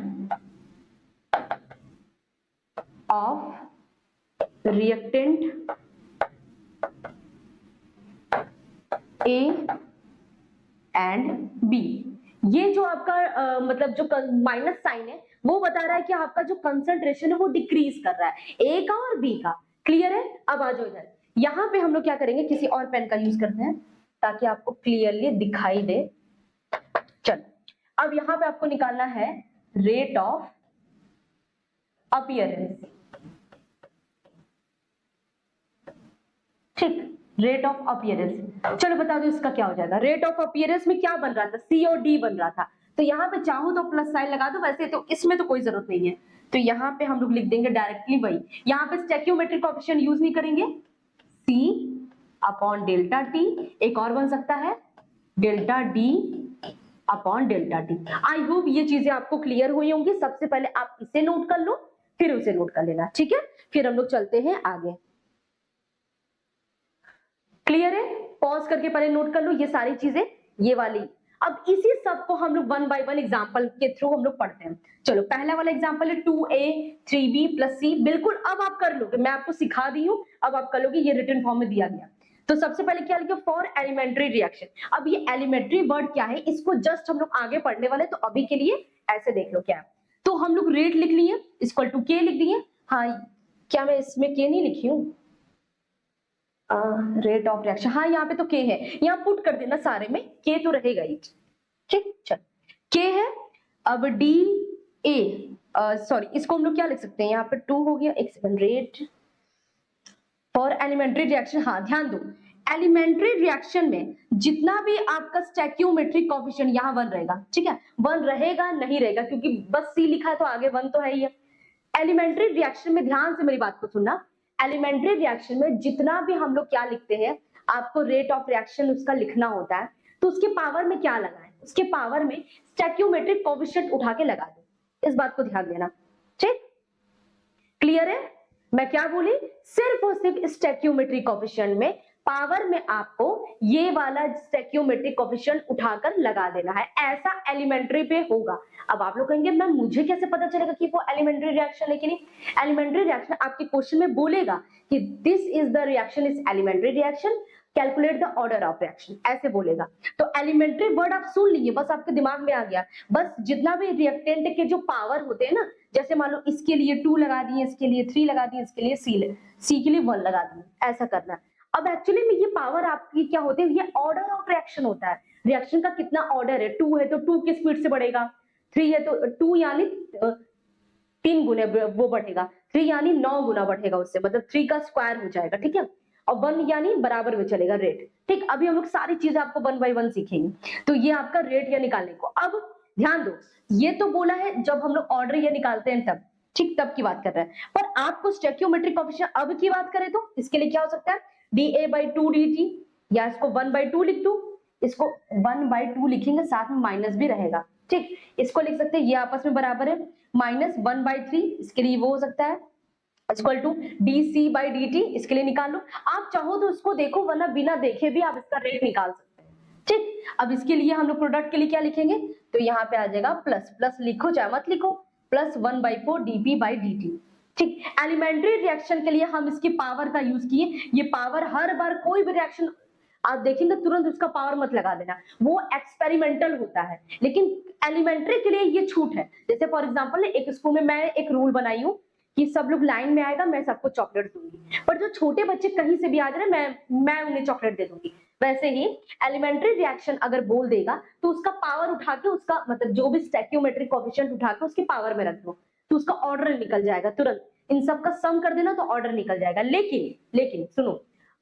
of reactant A and B. ये जो आपका मतलब जो माइनस साइन है वो बता रहा है कि आपका जो कंसंट्रेशन है वो डिक्रीज कर रहा है, ए का और बी का। क्लियर है? अब आ जाओ इधर, यहां पे हम लोग क्या करेंगे, किसी और पेन का यूज करते हैं ताकि आपको क्लियरली दिखाई दे। चलो, अब यहां पे आपको निकालना है रेट ऑफ अपीयरेंस। ठीक, रेट ऑफ अपीयरेंस। चलो बता दो इसका क्या हो जाएगा। रेट ऑफ अपीयरेंस में क्या बन रहा था, सी और डी बन रहा था, तो यहाँ पे चाहूं तो प्लस साइन लगा दो, वैसे तो इसमें तो कोई जरूरत नहीं है, तो यहाँ पे हम लोग लिख देंगे डायरेक्टली वही। यहाँ पे स्टैक्योमेट्रिक कोएफिशिएंट यूज नहीं करेंगे, सी अपॉन डेल्टा टी, एक और बन सकता है delta D upon delta T. I hope ये चीजें आपको क्लियर हुई होंगी। सबसे पहले आप इसे नोट कर लो, फिर उसे नोट कर लेना, ठीक है? फिर हम लोग चलते हैं आगे। क्लियर है? पॉज करके पहले नोट कर लो ये सारी चीजें, ये वाली। अब इसी सब को हम लोग वन बाय वन एग्जांपल के थ्रू हम लोग पढ़ते हैं। चलो, पहला वाला एग्जांपल है 2a 3b + c। बिल्कुल अब आप कर लोगे, मैं आपको सिखा दी हूं, अब आप कर लोगे, ये रिटन फॉर्म में दिया गया। तो सबसे पहले क्या लिखो, फॉर एलिमेंट्री रिएक्शन। अब ये एलिमेंट्री वर्ड क्या है, इसको जस्ट हम लोग आगे पढ़ने वाले, तो अभी के लिए ऐसे देख लो क्या है। तो हम लोग रेट लिख लिए, इक्वल टू के लिख दिए। हाँ, क्या मैं इसमें के नहीं लिखी हूँ, रेट ऑफ रिएक्शन, हाँ यहाँ पे तो के है, यहाँ पुट कर देना सारे में, के तो रहेगा ही। ठीक, चल के है। अब डी ए, सॉरी इसको हम लोग क्या लिख सकते हैं, यहाँ पे 2 हो गया, एक second, rate for elementary reaction. हाँ ध्यान दो, एलिमेंट्री रिएक्शन में जितना भी आपका स्टैक्योमेट्रिक कोएफिशिएंट यहाँ 1 रहेगा, ठीक है? 1 रहेगा नहीं रहेगा, क्योंकि बस सी लिखा है तो आगे 1 तो है ही है। एलिमेंट्री रिएक्शन में ध्यान से मेरी बात को सुनना, एलिमेंट्री रिएक्शन में जितना भी हम लोग क्या लिखते हैं, आपको रेट ऑफ रिएक्शन उसका लिखना होता है, तो उसके पावर में क्या लगा है, उसके पावर में स्टैक्योमेट्रिक कोएफिशिएंट उठा के लगा दो, इस बात को ध्यान देना। ठीक, क्लियर है? मैं क्या बोली, सिर्फ और सिर्फ स्टैक्योमेट्रिक कोएफिशिएंट में पावर में आपको ये वाला स्टैक्योमेट्रिक कोएफिशिएंट उठाकर लगा देना है, ऐसा एलिमेंट्री पे होगा। अब आप लोग कहेंगे मैम मुझे कैसे पता चलेगा कि वो एलिमेंट्री रिएक्शन है कि नहीं? एलिमेंट्री रिएक्शन आपके क्वेश्चन में बोलेगा कि this is the reaction is elementary reaction, calculate the order of reaction, ऐसे बोलेगा। तो एलिमेंट्री वर्ड आप सुन लीजिए, बस आपके दिमाग में आ गया। बस जितना भी रिएक्टेंट के जो पावर होते हैं ना, जैसे मान लो इसके लिए 2 लगा दिए, इसके लिए 3 लगा दिए, इसके लिए सी के लिए 1 लगा दिए, ऐसा करना है। अब एक्चुअली में ये पावर आपकी क्या होती है, ये ऑर्डर ऑफ रिएक्शन होता है। रिएक्शन का कितना ऑर्डर है, 2 है तो 2 की स्पीड से बढ़ेगा, 3 है तो 2 यानी 3 गुने वो बढ़ेगा, 3 यानी 9 गुना बढ़ेगा उससे, मतलब 3 का स्क्वायर हो जाएगा, ठीक है? और 1 यानी बराबर में चलेगा रेट। ठीक, अभी हम लोग सारी चीजें आपको 1 बाय 1 सीखेंगे। तो ये आपका रेट या निकालने को। अब ध्यान दो, ये तो बोला है जब हम लोग ऑर्डर ये निकालते हैं तब, ठीक, तब की बात कर रहे हैं। पर आपको स्टैक्योमेट्रिक कोएफिशिएंट अब की बात करें तो इसके लिए क्या हो सकता है, dA/2 dt, या इसको 1/2 लिख दो, इसको 1/2 लिखेंगे, साथ में माइनस भी रहेगा। ठीक, इसको लिख सकते हैं, ये आपस में बराबर है -1/3, इसके लिए वो हो सकता है इक्वल टू dC/dt, इसके लिए निकाल लो। आप चाहो तो उसको देखो, वरना बिना देखे भी आप इसका रेट निकाल सकते हैं। ठीक, अब इसके लिए हम लोग प्रोडक्ट के लिए क्या लिखेंगे, तो यहाँ पे आ जाएगा प्लस, प्लस लिखो चाहे मत लिखो, +1/4 dP/dt। ठीक, एलिमेंट्री रिएक्शन के लिए हम इसकी पावर का यूज किए। ये पावर हर बार कोई भी रिएक्शन आप देखेंगे तुरंत उसका पावर मत लगा देना, वो एक्सपेरिमेंटल होता है। लेकिन एलिमेंट्री के लिए ये छूट है। जैसे फॉर एग्जांपल एक स्कूल में मैं एक रूल बनाई हूँ कि सब लोग लाइन में आएगा, मैं सबको चॉकलेट दूंगी, पर जो छोटे बच्चे कहीं से भी आ जा रहे मैं उन्हें चॉकलेट दे दूंगी। वैसे ही एलिमेंट्री रिएक्शन अगर बोल देगा तो उसका पावर उठा के, उसका मतलब जो भी स्टैक्योमेट्रिक कोएफिशिएंट उठा के उसके पावर में रख दो, तो उसका ऑर्डर निकल जाएगा तुरंत। इन सब का सम कर देना तो ऑर्डर निकल जाएगा। लेकिन सुनो,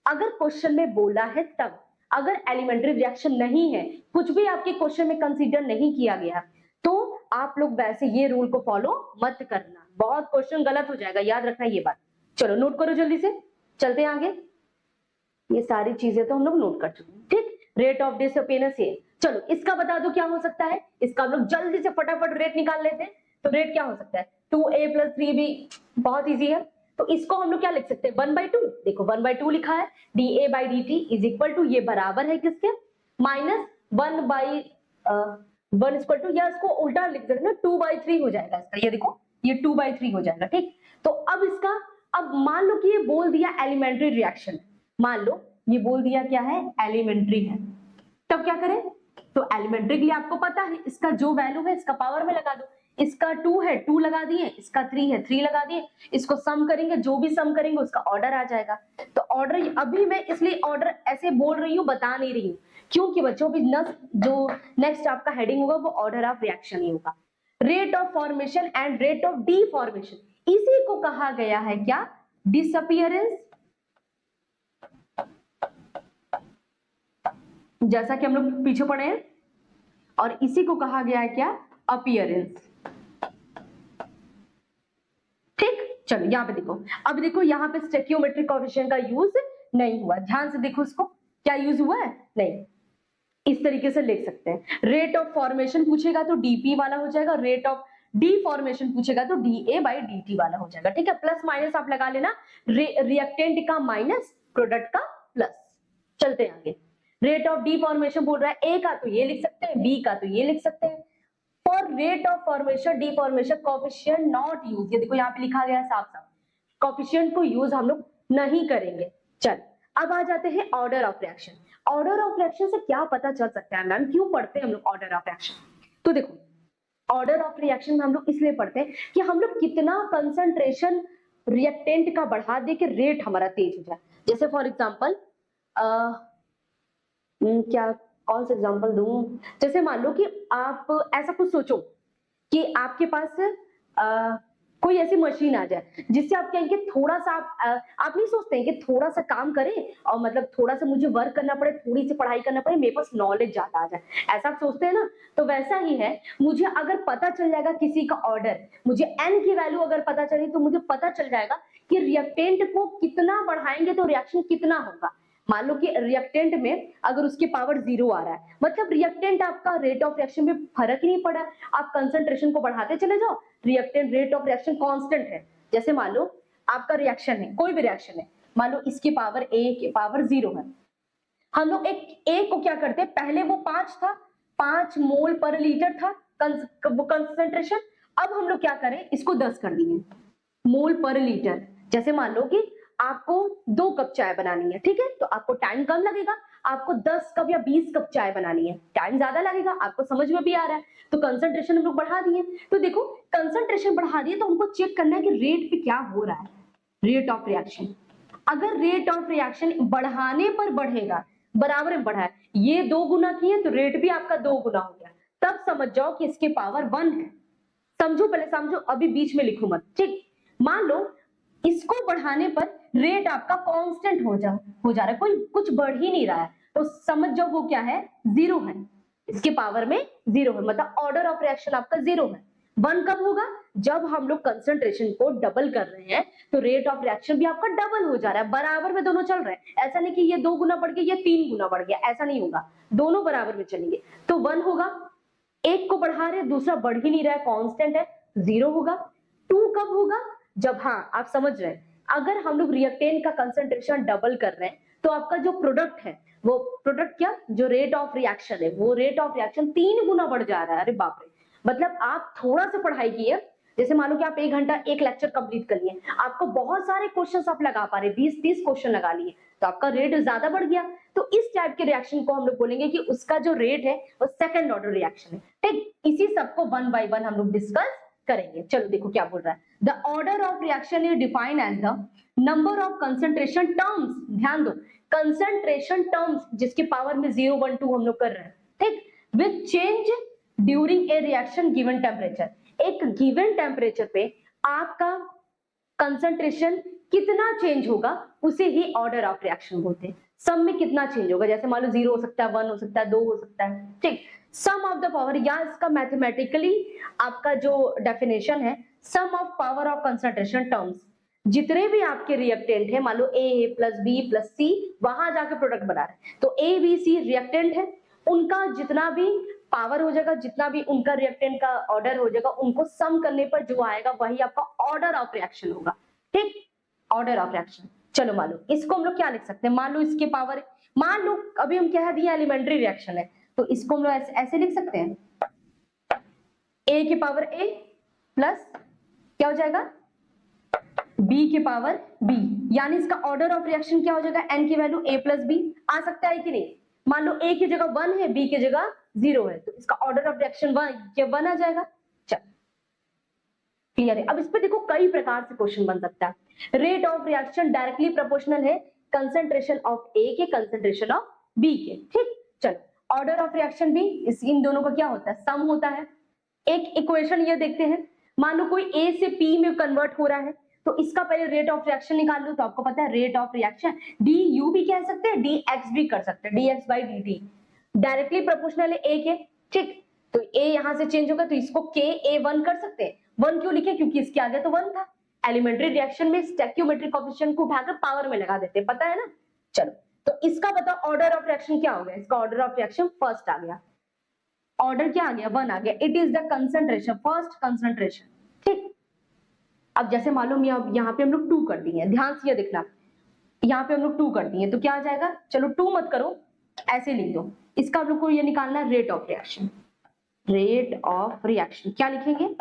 अगर क्वेश्चन में बोला है तब, अगर एलिमेंट्री रिएक्शन नहीं है, कुछ भी आपके क्वेश्चन में कंसीडर नहीं किया गया, तो आप लोग वैसे ये रूल को फॉलो मत करना, बहुत क्वेश्चन गलत हो जाएगा, याद रखना ये बात। चलो नोट करो जल्दी से, चलते हैं आगे। ये सारी चीजें तो हम लोग नोट कर चुके हैं। ठीक, रेट ऑफ डिसअपियरेंस ये। चलो इसका बता दो क्या हो सकता है, इसका हम लोग जल्दी से फटाफट रेट निकाल लेते हैं। तो रेट क्या हो सकता है, 2a + 3b, बहुत इजी है। तो इसको हम लोग क्या लिख सकते हैं, 1/2। देखो 1/2 लिखा है, dA/dt इज इक्वल टू, ये बराबर है किसके, -1 1 इक्वल टू, या इसको उल्टा लिख देना 2/3 हो जाएगा इसका, ये देखो ये 2/3 हो जाएगा, ठीक। तो अब इसका, अब मान लो कि ये बोल दिया एलिमेंट्री रिएक्शन, मान लो ये बोल दिया क्या है, एलिमेंट्री है, तब क्या करें, तो एलिमेंट्री के लिए आपको पता है इसका जो वैल्यू है इसका पावर में लगा दो, इसका 2 है 2 लगा दिए, इसका 3 है 3 लगा दिए, इसको सम करेंगे, जो भी सम करेंगे उसका ऑर्डर आ जाएगा। तो ऑर्डर अभी मैं इसलिए ऑर्डर ऐसे बोल रही हूँ, बता नहीं रही हूँ, क्योंकि बच्चों भी जो नेक्स्ट आपका हेडिंग होगा वो ऑर्डर ऑफ रिएक्शन ही होगा। Rate of formation and rate of deformation, इसी को कहा गया है क्या, डिसअपियरेंस, जैसा कि हम लोग पीछे पढ़े हैं, और इसी को कहा गया है क्या, अपीयरेंस। ठीक, चलो यहां पे देखो, अब देखो यहां पे स्टोइकियोमेट्रिक कोएफिशिएंट का यूज नहीं हुआ, ध्यान से देखो इसको, क्या यूज हुआ है, नहीं, इस तरीके से लिख सकते हैं। रेट ऑफ फॉर्मेशन पूछेगा तो डीपी वाला हो जाएगा, रेट ऑफ डीफॉर्मेशन पूछेगा तो DA/DT वाला हो जाएगा, ठीक है। प्लस माइनस आप लगा लेना, रिएक्टेंट का माइनस, प्रोडक्ट का प्लस। चलते हैं आगे, रेट ऑफ डीफॉर्मेशन बोल रहा है, ए का तो ये लिख सकते हैं, बी का तो ये लिख सकते हैं। For rate of formation deformation coefficient not use, ये देखो यहाँ पे लिखा गया है साफ साफ, कोएफिशिएंट को यूज हम लोग नहीं करेंगे। चल अब आ जाते हैं order of reaction. Order of reaction से क्या पता चल सकता है मैम, क्यों पढ़ते हैं हम लोग ऑर्डर ऑफ रिएक्शन, तो देखो ऑर्डर ऑफ रिएक्शन में हम लोग इसलिए पढ़ते हैं कि हम लोग कितना कंसंट्रेशन रिएक्टेंट का बढ़ा दे कि रेट हमारा तेज हो जाए। जैसे फॉर एग्जांपल क्या, कौन सा एग्जांपल दूं, जैसे मान लो कि आप ऐसा कुछ सोचो कि आपके पास कोई ऐसी मशीन आ जाए जिससे आप कहेंगे थोड़ा सा आप नहीं सोचते हैं कि थोड़ा सा काम करें और मतलब थोड़ा सा मुझे वर्क करना पड़े, थोड़ी सी पढ़ाई करना पड़े, मेरे पास नॉलेज ज्यादा आ जाए, ऐसा आप सोचते हैं ना। तो वैसा ही है, मुझे अगर पता चल जाएगा किसी का ऑर्डर, मुझे एन की वैल्यू अगर पता चली तो मुझे पता चल जाएगा कि रिएक्टेंट को कितना बढ़ाएंगे तो रिएक्शन कितना होगा। मान लो कि रिएक्टेंट में अगर उसकी पावर 0 आ रहा है, मतलब रिएक्टेंट आपका रेट ऑफ रिएक्शन में फर्क ही नहीं पड़ा, आप कंसंट्रेशन को बढ़ाते चले जाओ, reactant rate of reaction constant है। जैसे मान लो आपका रिएक्शन है, कोई भी रिएक्शन है, मान लो इसकी पावर ए की पावर 0 है, हम लोग एक ए को क्या करते हैं, पहले वो 5 था, 5 मोल पर लीटर था वो कंसंट्रेशन, अब हम लोग क्या करें, इसको 10 कर दिए मोल पर लीटर। जैसे मान लो कि आपको 2 कप चाय बनानी है, ठीक है, तो आपको टाइम कम लगेगा, आपको 10 कप या 20 कप चाय बनानी है, टाइम ज्यादा लगेगा, आपको समझ में भी आ रहा है, तो कंसंट्रेशन हम लोग बढ़ा दिए। तो देखो कंसंट्रेशन बढ़ा दिए तो हमको चेक करना है कि रेट पे क्या हो रहा है, रेट ऑफ रिएक्शन। अगर रेट ऑफ रिएक्शन बढ़ाने पर बढ़ेगा, बराबर में बढ़ा है, ये 2 गुना किए तो रेट भी आपका 2 गुना हो गया, तब समझ जाओ कि इसकी पावर 1 है। समझो, पहले समझो, अभी बीच में लिखो मत, ठीक। मान लो इसको बढ़ाने पर रेट आपका कांस्टेंट हो जा रहा है, कोई कुछ बढ़ ही नहीं रहा है, तो समझ जाओ वो क्या है, 0 है, इसके पावर में 0 है, मतलब ऑर्डर ऑफ रिएक्शन आपका 0 है। 1 कब होगा, जब हम लोग कंसंट्रेशन को डबल कर रहे हैं, तो रेट ऑफ रिएक्शन भी आपका डबल हो जा रहा है, बराबर में दोनों चल रहे हैं, ऐसा नहीं कि ये 2 गुना बढ़ गया, ये 3 गुना बढ़ गया, ऐसा नहीं होगा, दोनों बराबर में चलेंगे। तो 1 होगा, एक को बढ़ा रहे, दूसरा बढ़ ही नहीं रहा है, कांस्टेंट है, 0 होगा। 2 कब होगा, जब, हाँ आप समझ रहे हैं, अगर हम लोग रिएक्टेंट का कंसंट्रेशन डबल कर रहे हैं तो आपका जो प्रोडक्ट है, वो प्रोडक्ट क्या, जो रेट ऑफ रिएक्शन है, वो रेट ऑफ रिएक्शन 3 गुना बढ़ जा रहा है। अरे बाप रे, मतलब आप थोड़ा सा पढ़ाई किए, जैसे मान लो कि आप 1 घंटा एक लेक्चर कंप्लीट कर लिए, आपको बहुत सारे क्वेश्चन आप लगा पा रहे, 20-30 क्वेश्चन लगा लिए, तो आपका रेट ज्यादा बढ़ गया। तो इस टाइप के रिएक्शन को हम लोग बोलेंगे कि उसका जो रेट है वो सेकंड ऑर्डर रिएक्शन है, ठीक। इसी सबको 1 बाय 1 हम लोग डिस्कस करेंगे। चलो देखो क्या बोल रहा है, the order of reaction is defined as the number of concentration terms, ध्यान दो, कंसंट्रेशन टर्म्स जिसके पावर में 0, 1, 2 हम लोग कर रहे हैं, ठीक, which change during a reaction given temperature. एक गिवन टेम्परेचर पे आपका कंसंट्रेशन कितना चेंज होगा उसे ही ऑर्डर ऑफ रिएक्शन बोलते हैं। सम में कितना चेंज होगा, जैसे मान लो 0 हो सकता है, 1 हो सकता है, 2 हो सकता है, ठीक। सम ऑफ द पावर, या इसका मैथमेटिकली आपका जो डेफिनेशन है, sum of power of concentration terms, जितने भी आपके रिएक्टेंट है, मान लो A plus B plus C, वहां जाके प्रोडक्ट बना रहे हैं, तो ए बी सी रिएक्टेंट है, उनका जितना भी पावर हो जाएगा, जितना भी उनका रिएक्टेंट का ऑर्डर हो जाएगा, उनको सम करने पर जो आएगा वही आपका ऑर्डर ऑफ रिएक्शन होगा, ठीक, ऑर्डर ऑफ रिएक्शन। चलो मान लो इसको हम लोग क्या लिख सकते हैं, मान लो इसके पावर, मान लो अभी हम क्या दिया, एलिमेंट्री रिएक्शन है, तो इसको हम लोग ऐसे लिख सकते हैं, ए के पावर ए प्लस क्या हो जाएगा बी के पावर बी, यानी इसका ऑर्डर ऑफ रिएक्शन क्या हो जाएगा, एन की वैल्यू ए प्लस बी। आ सकता है कि नहीं? मान लो ए की जगह 1 है, बी की जगह 0 है, तो इसका ऑर्डर ऑफ रिएक्शन 1 आ जाएगा। चल क्लियर है। अब इस पे देखो कई प्रकार से क्वेश्चन बन सकता है। Rate of reaction directly proportional है कंसंट्रेशन ऑफ ए के कंसंट्रेशन ऑफ बी के। ठीक, चलो ऑर्डर ऑफ रिएक्शन भी इन दोनों का क्या होता है, सम होता है। एक इक्वेशन ये देखते हैं, मान लो कोई ए से पी में कन्वर्ट हो रहा है, तो इसका पहले रेट ऑफ रिएक्शन निकाल लो। तो आपको पता है rate of reaction D you भी कह सकते हैं, डी एक्स भी कर सकते हैं, D x by D T directly proportional है ए के। ठीक, तो ए यहां से चेंज होगा तो इसको के ए 1 कर सकते हैं। 1 क्यों लिखे, क्योंकि इसके आगे तो 1 था। एलिमेंट्री रिएक्शन में स्टैक्योमेट्रिक कोएफिशिएंट को उठाकर पावर में लगा देते हैं, पता है ना। चलो तो इसका बताओ ऑर्डर ऑफ रिएक्शन क्या हो गया, इसका ऑर्डर ऑफ रिएक्शन फर्स्ट आ गया, ऑर्डर क्या आ गया 1 आ गया। It is the concentration, first concentration. ठीक, अब जैसे मालूम यहाँ पे हम लोग 2 कर दिए, ध्यान से ये देखना, यहाँ पे हम लोग 2 कर दिए तो क्या आ जाएगा, चलो 2 मत करो, ऐसे लिख दो। इसका हम लोग को ये निकालना है rate of reaction. Rate of reaction क्या लिखेंगे,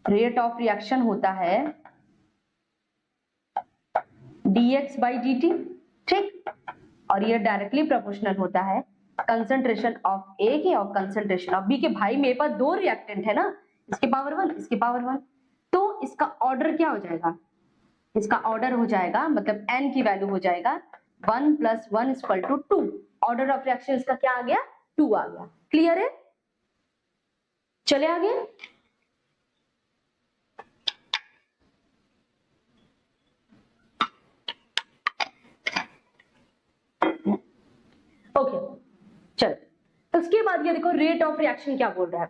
रेट ऑफ रिएक्शन होता है dx by dt। ठीक, और ये डायरेक्टली प्रोपोर्शनल होता है कंसंट्रेशन ऑफ ए के और कंसंट्रेशन ऑफ बी के। भाई मेरे पास 2 रिएक्टेंट है ना, इसके पावर 1 इसके पावर 1, तो इसका ऑर्डर क्या हो जाएगा, इसका ऑर्डर हो जाएगा मतलब n की वैल्यू हो जाएगा 1 + 1 = 2। ऑर्डर ऑफ रिएक्शन इसका क्या आ गया, 2 आ गया। क्लियर है, चले आगे। ओके चलो, तो उसके बाद ये देखो रेट ऑफ रिएक्शन क्या बोल रहा है,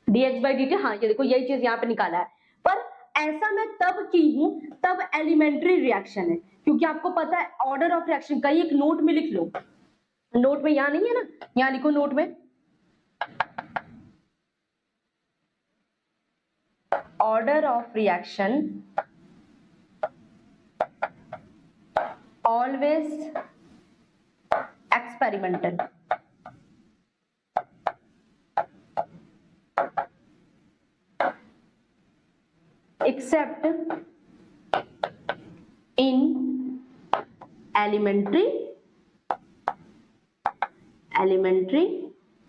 dx by dt। हाँ ये देखो यही चीज यहाँ पे निकाला है, पर ऐसा मैं तब की हूं तब एलिमेंट्री रिएक्शन है, क्योंकि आपको पता है ऑर्डर ऑफ रिएक्शन का एक नोट में लिख लो। नोट में यहां नहीं है ना, यहां लिखो नोट में, order of reaction always experimental. except in elementary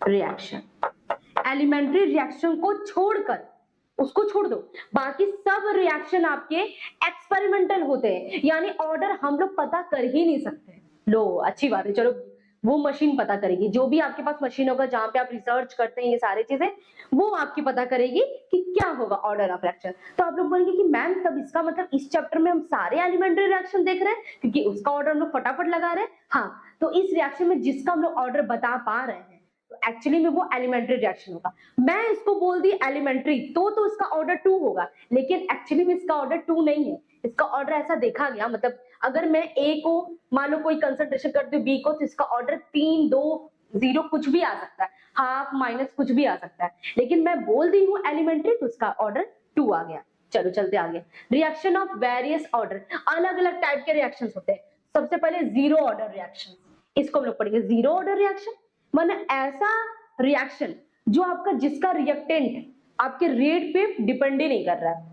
reaction। Elementary reaction को छोड़कर, उसको छोड़ दो, बाकी सब रिएक्शन आपके एक्सपेरिमेंटल होते हैं, यानी ऑर्डर हम लोग पता कर ही नहीं सकते। लो अच्छी बात है, चलो वो मशीन पता करेगी, जो भी आपके पास मशीन होगा जहां पे आप रिसर्च करते हैं ये सारी चीजें, वो आपकी पता करेगी कि क्या होगा ऑर्डर ऑफ रिएक्शन। तो आप लोग बोलेंगे कि मैम तब इसका मतलब इस चैप्टर में हम सारे एलिमेंट्री रिएक्शन देख रहे हैं, क्योंकि उसका ऑर्डर हम लोग फटाफट लगा रहे हैं। हाँ, तो इस रिएक्शन में जिसका हम लोग ऑर्डर बता पा रहे हैं तो एक्चुअली में वो एलिमेंट्री रिएक्शन होगा। मैं इसको बोल दी एलिमेंट्री तो इसका ऑर्डर 2 होगा, लेकिन एक्चुअली में इसका ऑर्डर 2 नहीं है। इसका ऑर्डर ऐसा देखा गया, मतलब अगर मैं ए को मान लो कोई कंसंट्रेशन करती हूँ बी को, तो इसका ऑर्डर 3, 2, 0 कुछ भी आ सकता है, हाफ माइनस कुछ भी आ सकता है, लेकिन मैं बोल दी हूँ एलिमेंट्री तो इसका ऑर्डर 2 आ गया। चलो चलते आगे। रिएक्शन ऑफ वेरियस ऑर्डर, अलग अलग टाइप के रिएक्शंस होते हैं। सबसे पहले जीरो ऑर्डर रिएक्शन, इसको हम लोग पढ़ेंगे। जीरो ऑर्डर रिएक्शन माने ऐसा रिएक्शन जो आपका जिसका रिएक्टेंट आपके रेट पे डिपेंड ही नहीं कर रहा है।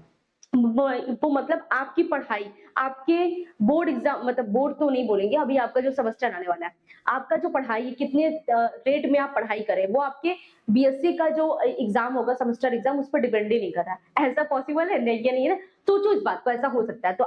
वो मतलब आपकी पढ़ाई, आपके बोर्ड एग्जाम, मतलब बोर्ड तो नहीं बोलेंगे, अभी आपका जो सेमेस्टर आने वाला है, आपका जो पढ़ाई कितने रेट में आप पढ़ाई करें, वो आपके बीएससी का जो एग्जाम होगा, सेमेस्टर एग्जाम, उस पर डिपेंड ही नहीं कर रहा है। ऐसा पॉसिबल है? नहीं, ये नहीं है ना। सोचो इस बात को, ऐसा हो सकता है। तो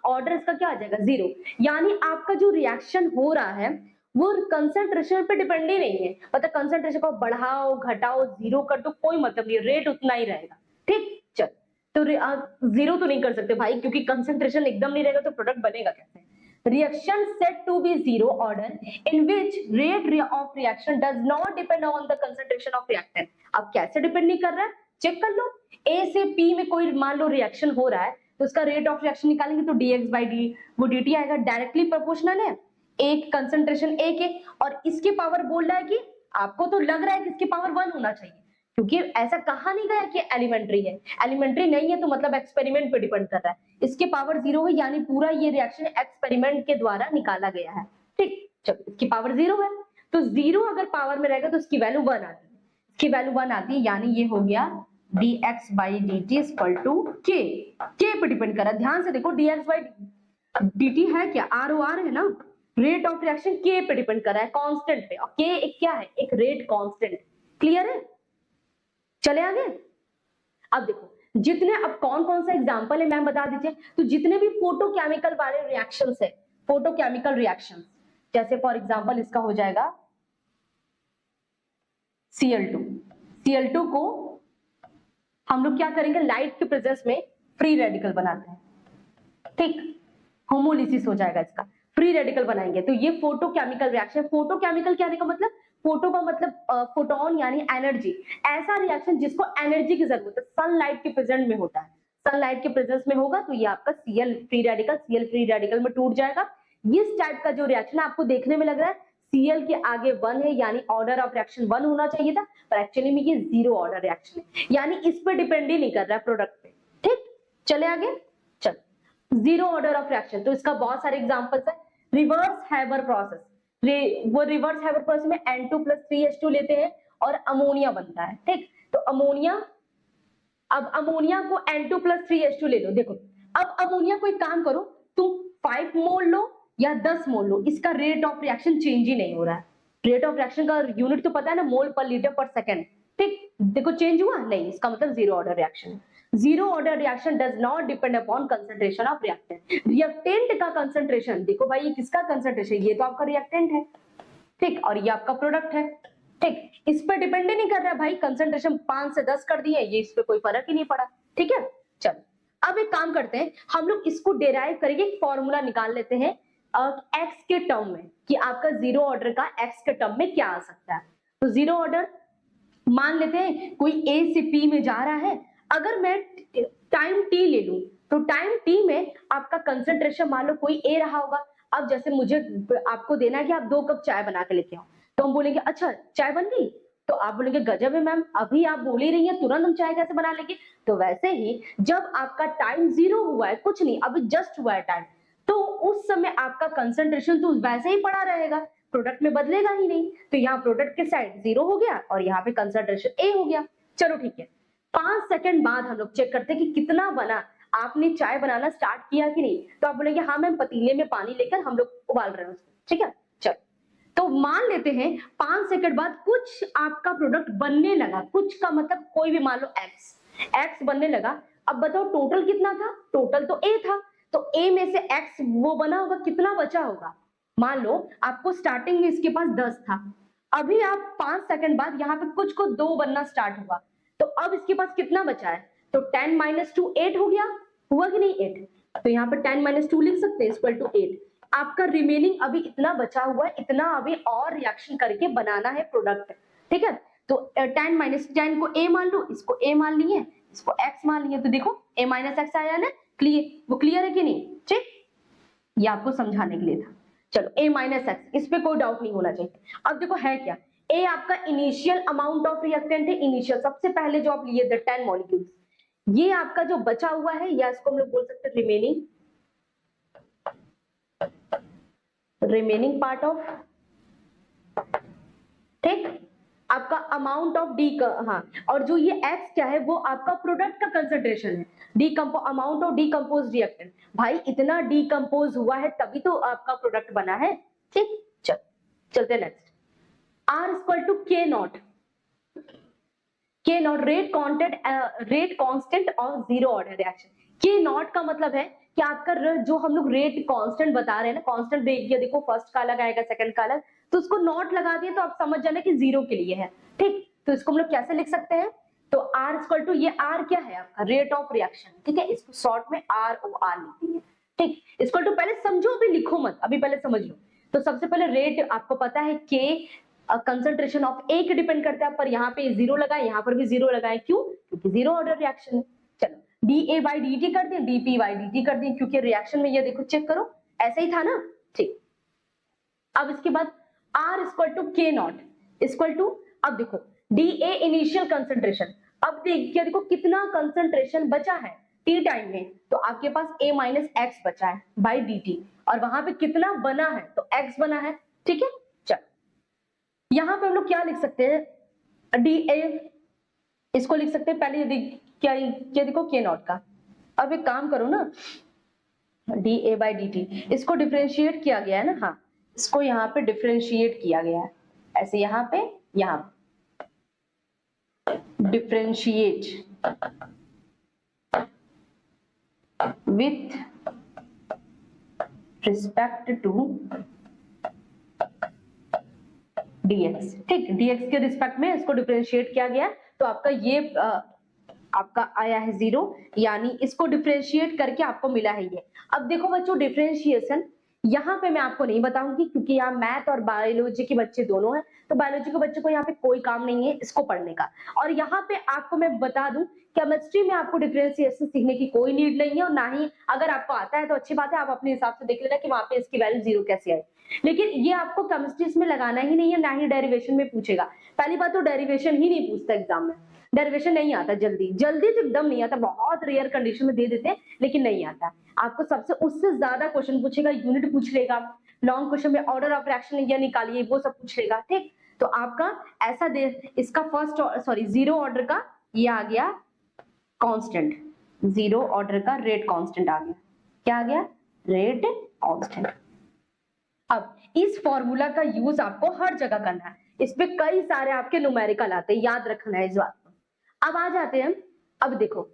ऑर्डर इसका क्या आ जाएगा? 0। यानी आपका जो रिएक्शन हो रहा है वो कंसंट्रेशन पे डिपेंड ही नहीं है। मतलब कंसंट्रेशन को बढ़ाओ घटाओ 0 कर दो, कोई मतलब नहीं, रेट उतना ही रहेगा। ठीक, चल तो 0 तो नहीं कर सकते भाई, क्योंकि कंसंट्रेशन एकदम नहीं रहेगा तो प्रोडक्ट बनेगा कैसे? Reaction said to be zero order in which rate of reaction does not depend on the concentration of reactant। अब कैसे डिपेंड नहीं कर रहा है, चेक कर लो। A से P में कोई मान लो रिएक्शन हो रहा है, तो उसका रेट ऑफ रिएक्शन निकालेंगे तो dx by d वो dt आएगा, डायरेक्टली प्रोपोर्शनल है एक कंसंट्रेशन A के, और इसके पावर बोल रहा है कि आपको तो लग रहा है कि इसके पावर 1 होना चाहिए, क्योंकि ऐसा कहा नहीं गया कि एलिमेंट्री है। एलिमेंट्री नहीं है तो मतलब एक्सपेरिमेंट पे डिपेंड कर रहा है। इसके पावर 0 है, यानी पूरा ये रिएक्शन एक्सपेरिमेंट के द्वारा निकाला गया है। ठीक, चलो इसकी पावर 0 है, तो 0 अगर पावर में रहेगा तो इसकी वैल्यू 1 आती है, इसकी वैल्यू 1 आती है, यानी ये हो गया dx by dt equal to k, k पे डिपेंड कर रहा है, ध्यान से देखो dx by dt है क्या, आर ओ आर है ना, रेट ऑफ रिएक्शन k पे डिपेंड कर रहा है, कांस्टेंट पे, और k एक क्या है, एक रेट कांस्टेंट, क्लियर है, चले आगे। अब देखो जितने, अब कौन कौन सा एग्जांपल है मैम बता दीजिए, तो जितने भी फोटोकेमिकल वाले रिएक्शंस है, फोटोकेमिकल रिएक्शंस, जैसे फॉर एग्जांपल इसका हो जाएगा Cl2, Cl2 को हम लोग क्या करेंगे, लाइट के प्रेजेंस में फ्री रेडिकल बनाते हैं, ठीक, होमोलिसिस हो जाएगा इसका, फ्री रेडिकल बनाएंगे, तो ये फोटोकेमिकल रिएक्शन, फोटोकेमिकल कहने का मतलब, फोटो का मतलब फोटोन यानी एनर्जी, ऐसा रिएक्शन जिसको एनर्जी की जरूरत है, सनलाइट के प्रेजेंट में होता है, सनलाइट के प्रेजेंस में होगा, तो ये आपका Cl free radical, Cl free radical में टूट जाएगा। इस टाइप का जो रिएक्शन है आपको देखने में लग रहा है Cl के आगे 1 है, यानी ऑर्डर ऑफ रिएक्शन 1 होना चाहिए था, पर एक्चुअली में ये 0 ऑर्डर रिएक्शन है, यानी इस पे डिपेंड ही नहीं कर रहा है प्रोडक्ट पे, ठीक, चले आगे, चल, 0 ऑर्डर ऑफ रिएक्शन, तो इसका बहुत सारे एग्जांपल्स है, रिवर्स हैबर प्रोसेस, वो रिवर्स हैबर प्रोसेस में N2+3H2 लेते हैं और अमोनिया बनता है, ठीक, तो अमोनिया, अब अमोनिया को N2+3H2 ले लो, देखो अब अमोनिया को एक काम करो, तुम 5 मोल लो या 10 मोल लो, इसका रेट ऑफ रिएक्शन चेंज ही नहीं हो रहा है, रेट ऑफ रिएक्शन का यूनिट तो पता है ना, मोल पर लीटर पर सेकेंड, ठीक, देखो चेंज हुआ नहीं, इसका मतलब 0 ऑर्डर रिएक्शन है। 0 order reaction does not depend upon concentration of reactant, reactant का कंसंट्रेशन, देखो भाई ये किसका कंसंट्रेशन, ये तो आपका रिएक्टेंट है, ठीक, और ये आपका प्रोडक्ट है, ठीक, इस पर डिपेंड ही नहीं कर रहा भाई, कंसंट्रेशन 5 से 10 कर दिए, ये इस पे कोई फर्क ही नहीं पड़ा, ठीक है, चलो अब एक काम करते हैं, हम लोग इसको डेराइव करेंगे, एक फॉर्मूला निकाल लेते हैं एक्स के टर्म में, कि आपका 0 ऑर्डर का एक्स के टर्म में क्या आ सकता है, तो 0 ऑर्डर मान लेते हैं कोई ए से पी में जा रहा है, अगर मैं टाइम टी ले लूं, तो टाइम टी में आपका कंसंट्रेशन मान लो कोई ए रहा होगा, अब जैसे मुझे आपको देना है कि आप 2 कप चाय बना के लेके आओ, तो हम बोलेंगे अच्छा चाय बन गई, तो आप बोलेंगे गजब है मैम, अभी आप बोल ही रही हैं, तुरंत हम चाय कैसे बना लेंगे, तो वैसे ही जब आपका टाइम 0 हुआ है, कुछ नहीं अभी जस्ट हुआ है टाइम, तो उस समय आपका कंसंट्रेशन तो वैसे ही पड़ा रहेगा, प्रोडक्ट में बदलेगा ही नहीं, तो यहाँ प्रोडक्ट के साइड 0 हो गया और यहाँ पे कंसंट्रेशन ए हो गया, चलो ठीक है, 5 सेकंड बाद हम लोग चेक करते हैं कि कितना बना, आपने चाय बनाना स्टार्ट किया कि नहीं, तो आप बोलेंगे हाँ मैम, पतीले में पानी लेकर हम लोग उबाल रहे हैं उसको, ठीक है, चलो, तो मान लेते हैं 5 सेकंड बाद कुछ आपका प्रोडक्ट बनने लगा, कुछ का मतलब कोई भी मान लो एक्स बनने लगा, अब बताओ टोटल कितना था, टोटल तो ए था, तो ए में से एक्स वो बना होगा, कितना बचा होगा, मान लो आपको स्टार्टिंग में इसके पास 10 था, अभी आप 5 सेकंड बाद यहाँ पे कुछ को 2 बनना स्टार्ट हुआ, तो अब इसके पास कितना बचा है, तो 10 - 2 8 हो गया, हुआ कि नहीं 8, तो यहाँ पे 10 - 2 लिख सकते हैं इक्वल टू 8, आपका रिमेनिंग अभी इतना बचा हुआ है, इतना अभी और रिएक्शन करके बनाना है प्रोडक्ट, ठीक है, तो 10 - 10 को a मान लो, इसको a मान लिए, इसको x मान लिए, तो देखो a - x आया ना, क्लियर, वो क्लियर है कि नहीं, ठीक, ये आपको समझाने के लिए था, चलो a - x, इस पे कोई डाउट नहीं होना चाहिए। अब देखो है क्या, a आपका इनिशियल अमाउंट ऑफ रिएक्टेंट है, इनिशियल सबसे पहले जो आप लिए थे 10 मॉलिक्यूल्स, ये आपका जो बचा हुआ है, या इसको हम लोग बोल सकते हैं रिमेनिंग पार्ट ऑफ, ठीक, आपका अमाउंट ऑफ डी का, हाँ, और जो ये x क्या है, वो आपका प्रोडक्ट का कंसंट्रेशन है, अमाउंट ऑफ डीकंपोज रिएक्टेंट, भाई इतना डीकंपोज हुआ है तभी तो आपका प्रोडक्ट बना है, ठीक, चलते next, R equal to K naught, rate constant of 0 order reaction, K naught का मतलब है कि आपका जो हम लोग रेट कांस्टेंट बता रहे हैं ना, कांस्टेंट देख गया, देखो फर्स्ट का अलग आएगा, सेकंड का अलग, तो उसको नॉट लगा दिए तो आप समझ जाना कि 0 के लिए है, ठीक, तो इसको हम लोग कैसे लिख सकते हैं, तो R इक्वल टू, ये R क्या है आपका, रेट ऑफ रिएक्शन, ठीक है, इसको शॉर्ट में ROR लिखते हैं, ठीक, इक्वल टू, पहले समझो, अभी लिखो मत, अभी पहले समझ लो, तो सबसे पहले रेट आपको पता है K कंसंट्रेशन ऑफ ए के डिपेंड करता है, पर यहाँ पे 0 लगाए, यहाँ पर भी 0 लगाए, क्यों, क्योंकि 0 ऑर्डर रिएक्शन है, चलो dA/dt कर दें, dP/dt कर दें, क्योंकि रिएक्शन में ये देखो चेक करो ऐसा ही था ना, ठीक, अब इसके बाद R equal to K naught equal to, अब देखो dA इनिशियल कंसंट्रेशन, अब देखो कितना कंसंट्रेशन बचा है t टाइम में, तो आपके पास A - x बचा है बाई dt, और वहां पे कितना बना है, तो x बना है, ठीक है, चलो यहाँ पे हम लोग क्या लिख सकते हैं, dA इसको लिख सकते हैं पहले, यदि क्या ये देखो के नॉट का। अब एक काम करो ना, D A by D T, इसको डिफ्रेंशिएट किया गया है ना, हाँ इसको यहाँ पे डिफ्रेंशिएट किया गया है, ऐसे यहाँ पे, यहाँ differentiate with respect to dx, ठीक, dx के रिस्पेक्ट में इसको डिफरेंशिएट किया गया, तो आपका ये आपका आया है 0, यानी इसको डिफरेंशिएट करके आपको मिला है ये। अब देखो बच्चों, डिफरेंशिएशन यहाँ पे मैं आपको नहीं बताऊंगी क्योंकि यहाँ मैथ और बायोलॉजी के बच्चे दोनों हैं, तो बायोलॉजी के बच्चे को यहाँ पे कोई काम नहीं है इसको पढ़ने का। और यहाँ पे आपको मैं बता दूं, केमिस्ट्री में आपको डिफरेंशिएशन सीखने की कोई नीड नहीं है, और ना ही अगर आपको आता है तो अच्छी बात है, आप अपने हिसाब से देख लेना कि वहां पे इसकी वैल्यू 0 कैसे आई। लेकिन ये आपको केमिस्ट्री में लगाना ही नहीं है, ना ही डेरिवेशन में पूछेगा। पहली बात तो डेरिवेशन ही नहीं पूछता एग्जाम में, डेरिवेशन नहीं आता जल्दी जल्दी, तो एकदम नहीं आता, बहुत रेयर कंडीशन में दे देते हैं लेकिन नहीं आता। आपको सबसे उससे ज्यादा क्वेश्चन पूछेगा, यूनिट पूछ लेगा, लॉन्ग क्वेश्चन में ऑर्डर ऑफ रिएक्शन ये निकालिए, वो सब पूछ लेगा, ठीक। तो आपका ऐसा दे, इसका फर्स्ट सॉरी 0 ऑर्डर का ये आ गया कांस्टेंट, 0 ऑर्डर का रेट कांस्टेंट आ गया, क्या आ गया, रेट कांस्टेंट। अब इस फॉर्मूला का यूज आपको हर जगह करना है, इस पे कई सारे आपके न्यूमेरिकल आते हैं, याद रखना है इस बात को। अब आ जाते हैं, अब देखो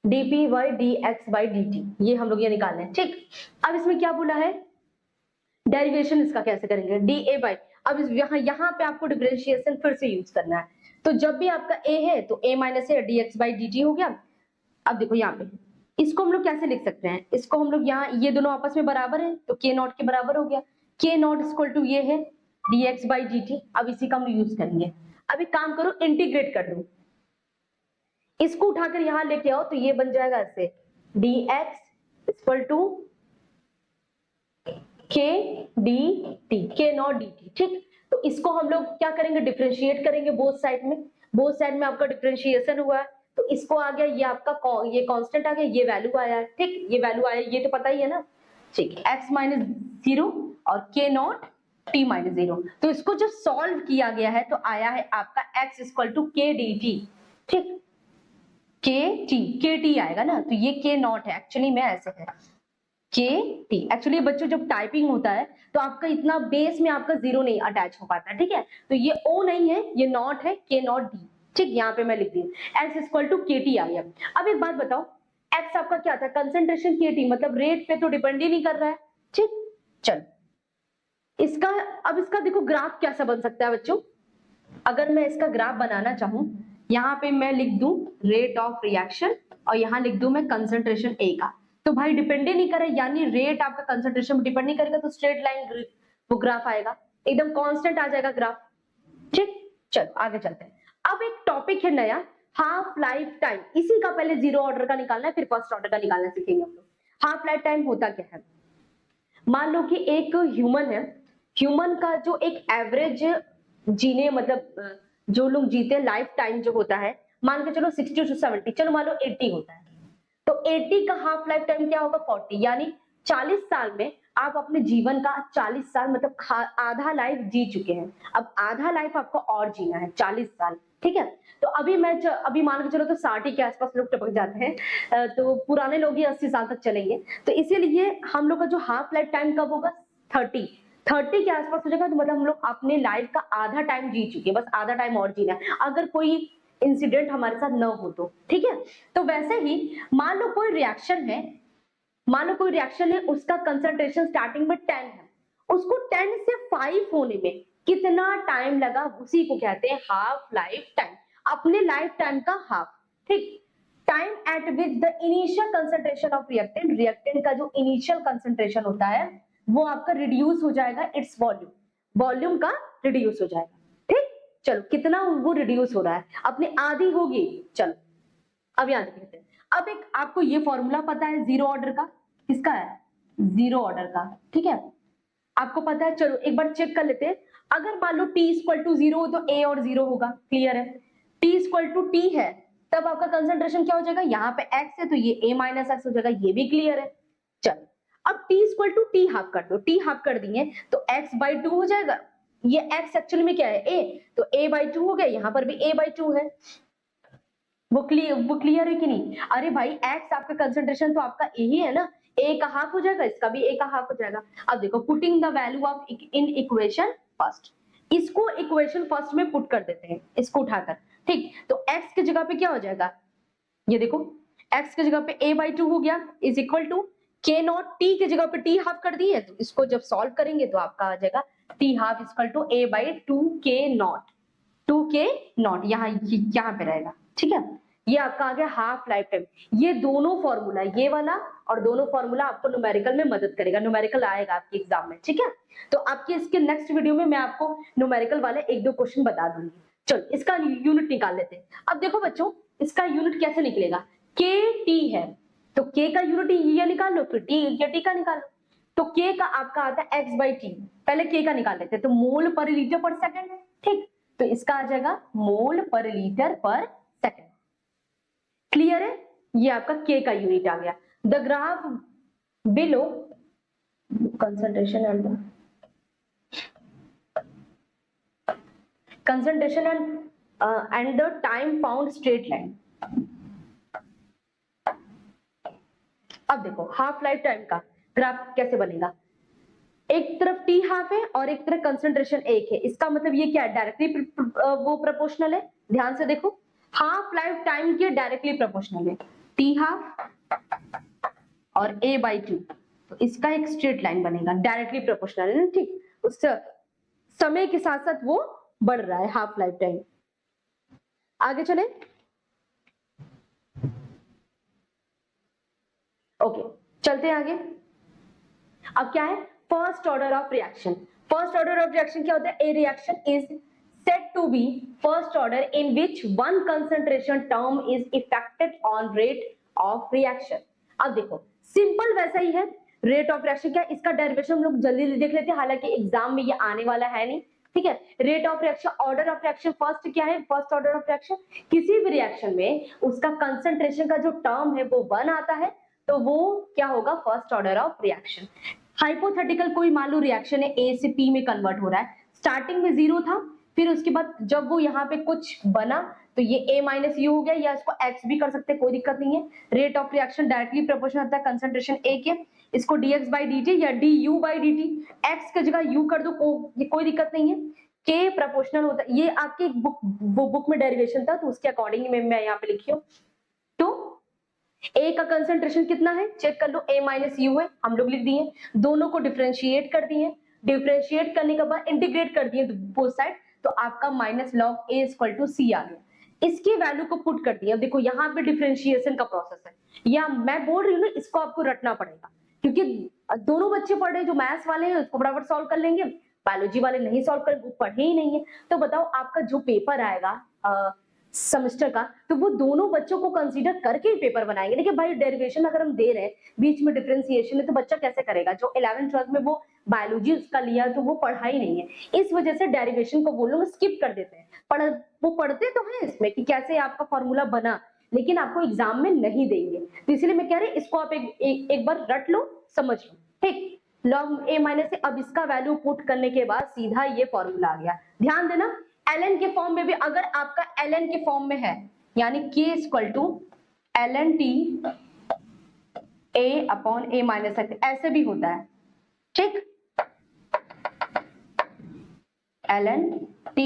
dp by dx by dt, ये हम लोग ये निकालने हैं, ठीक। अब इसमें क्या बोला है, डेरिवेशन इसका कैसे करेंगे, da बाई, अब यहाँ पे आपको डिफरेंशिएशन फिर से यूज करना है, तो जब भी आपका a है तो a माइनस है dx बाई dt हो गया। अब देखो यहाँ पे इसको हम लोग कैसे लिख सकते हैं, इसको हम लोग यहाँ, ये दोनों आपस में बराबर है तो k नॉट के बराबर हो गया, k नॉट इक्वल टू ये है dx बाई dt। अब इसी का हम यूज करेंगे। अब एक काम करो, इंटीग्रेट कर दो, इसको उठाकर यहां लेके आओ तो ये बन जाएगा ऐसे, dx equal to k dt, k naught dt, ठीक। तो इसको हम लोग क्या करेंगे, डिफरेंशिएट करेंगे बोथ साइड में, बोथ साइड में आपका डिफरेंशिएशन हुआ है तो इसको आ गया, ये आपका ये कांस्टेंट आ गया, ये वैल्यू आया है, ठीक, ये वैल्यू आया, ये तो पता ही है ना, ठीक, x माइनस 0 और k नॉट t माइनस 0। तो इसको जब सॉल्व किया गया है तो आया है आपका x equal to k dt, ठीक, kt आएगा ना, तो ये k नॉट है, एक्चुअली में ऐसे है kt। एक्चुअली बच्चों जब टाइपिंग होता है तो आपका इतना बेस में आपका 0 नहीं अटैच हो पाता, ठीक है, तो ये o नहीं है, ये नॉट है, k नॉट d, ठीक, यहाँ पे मैं लिख दी x इक्वल टू kt आ गया। अब एक बात बताओ, x आपका क्या था, कंसेंट्रेशन kt, मतलब रेट पे तो डिपेंड ही नहीं कर रहा है, ठीक। चलो इसका, अब इसका देखो ग्राफ कैसा बन सकता है बच्चों, अगर मैं इसका ग्राफ बनाना चाहूं, यहाँ पे मैं लिख दूं रेट ऑफ रिएक्शन और यहाँ लिख दूं मैं कंसंट्रेशन A का, तो भाई डिपेंड ही नहीं करे, यानी रेट आपका कंसंट्रेशन में डिपेंड नहीं करेगा, तो स्ट्रेट लाइन वो ग्राफ आएगा, एकदम कांस्टेंट आ जाएगा ग्राफ, ठीक। चलो आगे चलते हैं। अब एक टॉपिक है नया, हाफ लाइफ टाइम, इसी का पहले 0 ऑर्डर का निकालना है, फिर फर्स्ट ऑर्डर का निकालना सीखेंगे हम लोग। हाफ लाइफ टाइम होता क्या है, मान लो कि एक ह्यूमन है, ह्यूमन का जो एक एवरेज जीने, मतलब जो लोग जीते लाइफ टाइम जो होता है, मान के चलो 60 टू 70, चलो मान लो 80 होता है, तो 80 का हाफ लाइफ टाइम क्या होगा, 40, यानी 40 साल में आप अपने जीवन का 40 साल मतलब आधा लाइफ जी चुके हैं, अब आधा लाइफ आपको और जीना है 40 साल, ठीक है। तो अभी अभी मान के चलो तो 60 के आसपास लोग टपक जाते हैं, तो पुराने लोग ही 80 साल तक चलेंगे, तो इसीलिए हम लोग का जो हाफ लाइफ टाइम कब होगा, 30 के आसपास हो जाएगा, तो मतलब हम लोग अपने लाइफ का आधा टाइम जी चुके, बस आधा टाइम और जीना है, अगर कोई इंसिडेंट हमारे साथ न हो तो, ठीक है। तो वैसे ही मान लो कोई रिएक्शन है, मान लो कोई रिएक्शन है, उसका कंसंट्रेशन स्टार्टिंग में 10 है, उसको 10 से 5 होने में कितना टाइम लगा, उसी को कहते हैं हाफ लाइफ टाइम, अपने लाइफ टाइम का हाफ, ठीक। Time eight which the initial concentration of reactant, reactant का जो इनिशियल कंसंट्रेशन होता है वो आपका रिड्यूस हो जाएगा, इट्स वॉल्यूम, वॉल्यूम का रिड्यूस हो जाएगा, ठीक। चलो कितना वो रिड्यूस हो रहा है, अपने आधी होगी, चलो अब याद रखते हैं। अब एक आपको ये फॉर्मूला पता है 0 ऑर्डर का, किसका है, 0 ऑर्डर का, ठीक है, आपको पता है। चलो एक बार चेक कर लेते हैं, अगर मान लो t इक्वल टू 0 हो तो a और 0 होगा, क्लियर है, t इक्वल टू t है तब आपका कंसंट्रेशन क्या हो जाएगा, यहाँ पे x है तो ये a माइनस एक्स हो जाएगा, ये भी क्लियर है। चलो अब t equal to t half कर दो, t हाफ कर दिए तो x बाई 2 हो जाएगा, ये x एक्चुअली में क्या है a, तो a बाई 2 हो गया, यहाँ पर भी a बाई 2 है, वो क्लियर है कि नहीं? अरे भाई एक्स आपका कंसंट्रेशन तो आपका ए ही है ना, ए का हाफ हो जाएगा, इसका भी ए का हाफ हो जाएगा। अब देखो putting the value of in equation first, इसको इक्वेशन फर्स्ट में पुट कर देते हैं, इसको उठाकर, ठीक। तो एक्स की जगह पे क्या हो जाएगा, ये देखो x की जगह पे a/2 हो गया is equal to k naught, t की जगह पे t हाफ कर दी है, तो इसको जब सॉल्व करेंगे तो आपका आ जाएगा t half equal to a/2 k naught, 2k naught यहाँ पे रहेगा, ठीक है। ये आपका आ गया हाफ लाइफ टाइम। ये दोनों फॉर्मूला, ये वाला और दोनों फॉर्मूला आपको न्यूमेरिकल में मदद करेगा, न्यूमेरिकल आएगा आपके एग्जाम में, ठीक है। तो आपके इसके नेक्स्ट वीडियो में मैं आपको न्यूमेरिकल वाले एक दो क्वेश्चन बता दूंगी। चलो इसका यूनिट निकाल लेते हैं। अब देखो बच्चों इसका यूनिट कैसे निकलेगा, के टी है तो के का यूनिट ये निकाल लो, फिर टी या टी का निकाल लो। तो के का आपका आता है x/t, पहले के का निकाल लेते हैं, तो मोल पर लीटर पर सेकंड, ठीक। तो इसका आ जाएगा मोल पर लीटर पर सेकंड, क्लियर है। ये आपका के का यूनिट आ गया। The graph below concentration and the time found straight line. अब देखो हाफ लाइफ टाइम का ग्राफ कैसे बनेगा, एक तरफ टी हाफ है और एक तरफ कंसंट्रेशन एक है, इसका मतलब ये क्या है, डायरेक्टली वो प्रोपोर्शनल है। ध्यान से देखो हाफ लाइफ टाइम के डायरेक्टली प्रोपोर्शनल है, टी हाफ और a/2, तो इसका एक स्ट्रेट लाइन बनेगा, डायरेक्टली प्रोपोर्शनल है ना, ठीक। उस समय के साथ साथ वो बढ़ रहा है हाफ लाइफ टाइम। आगे चले, ओके चलते हैं आगे। अब क्या है, first order of reaction. First order of reaction क्या होता है, ए reaction is said to be first order in which one concentration term is affected on rate of reaction। अब देखो सिंपल वैसा ही है, रेट ऑफ रिएक्शन क्या है, इसका डेरिवेशन हम लोग जल्दी देख लेते हैं, हालांकि एग्जाम में ये आने वाला है नहीं, ठीक है। Rate of reaction, order of reaction first क्या है, फर्स्ट ऑर्डर ऑफ रिएक्शन, किसी भी रिएक्शन में उसका कंसंट्रेशन का जो टर्म है वो 1 आता है, तो वो क्या होगा, first order of reaction. Hypothetical कोई मान लो रिएक्शन है, ए से पी में कन्वर्ट हो रहा है, स्टार्टिंग में 0 था, फिर उसके बाद जब वो यहाँ पे कुछ बना तो ये a माइनस यू हो गया, या इसको x भी कर सकते हैं, कोई दिक्कत नहीं है। Rate of reaction directly proportional होता है कंसंट्रेशन a के, इसको dx/dt या du/dt, x की जगह u कर दो, ये कोई दिक्कत नहीं है। k प्रोपोर्शनल होता है, ये आपके बुक में डेरिवेशन था तो उसके अकॉर्डिंग मैं यहाँ पे लिखी हूँ। तो a का कंसंट्रेशन कितना है चेक कर लो, a माइनस यू है, हम लोग लिख दिए, दोनों को डिफरेंशिएट कर दिए, डिफरेंशिएट करने के बाद इंटीग्रेट कर दिए बोथ साइड, तो आपका minus log A equal to C आ गया। इसकी वैल्यू को पुट कर दिया। देखो यहाँ पे डिफरेंशिएशन का प्रोसेस है, या मैं बोल रही हूँ ना, इसको आपको रटना पड़ेगा, क्योंकि दोनों बच्चे पढ़ रहे, जो मैथ्स वाले हैं उसको बराबर सॉल्व कर लेंगे, बायोलॉजी वाले नहीं सॉल्व कर, वो पढ़े ही नहीं है। तो बताओ आपका जो पेपर आएगा सेमेस्टर का, तो वो दोनों बच्चों को कंसीडर करके ही पेपर बनाएंगे। देखिए भाई डेरिवेशन अगर हम दे रहे हैं, बीच में डिफरेंशिएशन है, तो बच्चा कैसे करेगा, जो 11th 12th में वो बायोलॉजी उसका लिया तो वो पढ़ा ही नहीं है, इस वजह से डेरिवेशन को वो लोग स्किप कर देते हैं। वो पढ़ते तो हैं इसमें कि कैसे आपका फॉर्मूला बना, लेकिन आपको एग्जाम में नहीं देंगे, तो इसलिए मैं कह रही इसको आप एक बार रट लो, समझ लो, ठीक। लॉग ए माइनस से, अब इसका वैल्यू पुट करने के बाद सीधा ये फॉर्मूला आ गया। ध्यान देना ln के फॉर्म में भी, अगर आपका ln के फॉर्म में है, यानी k equal to ln t a upon a minus x, ऐसे भी होता है, ठीक। ln t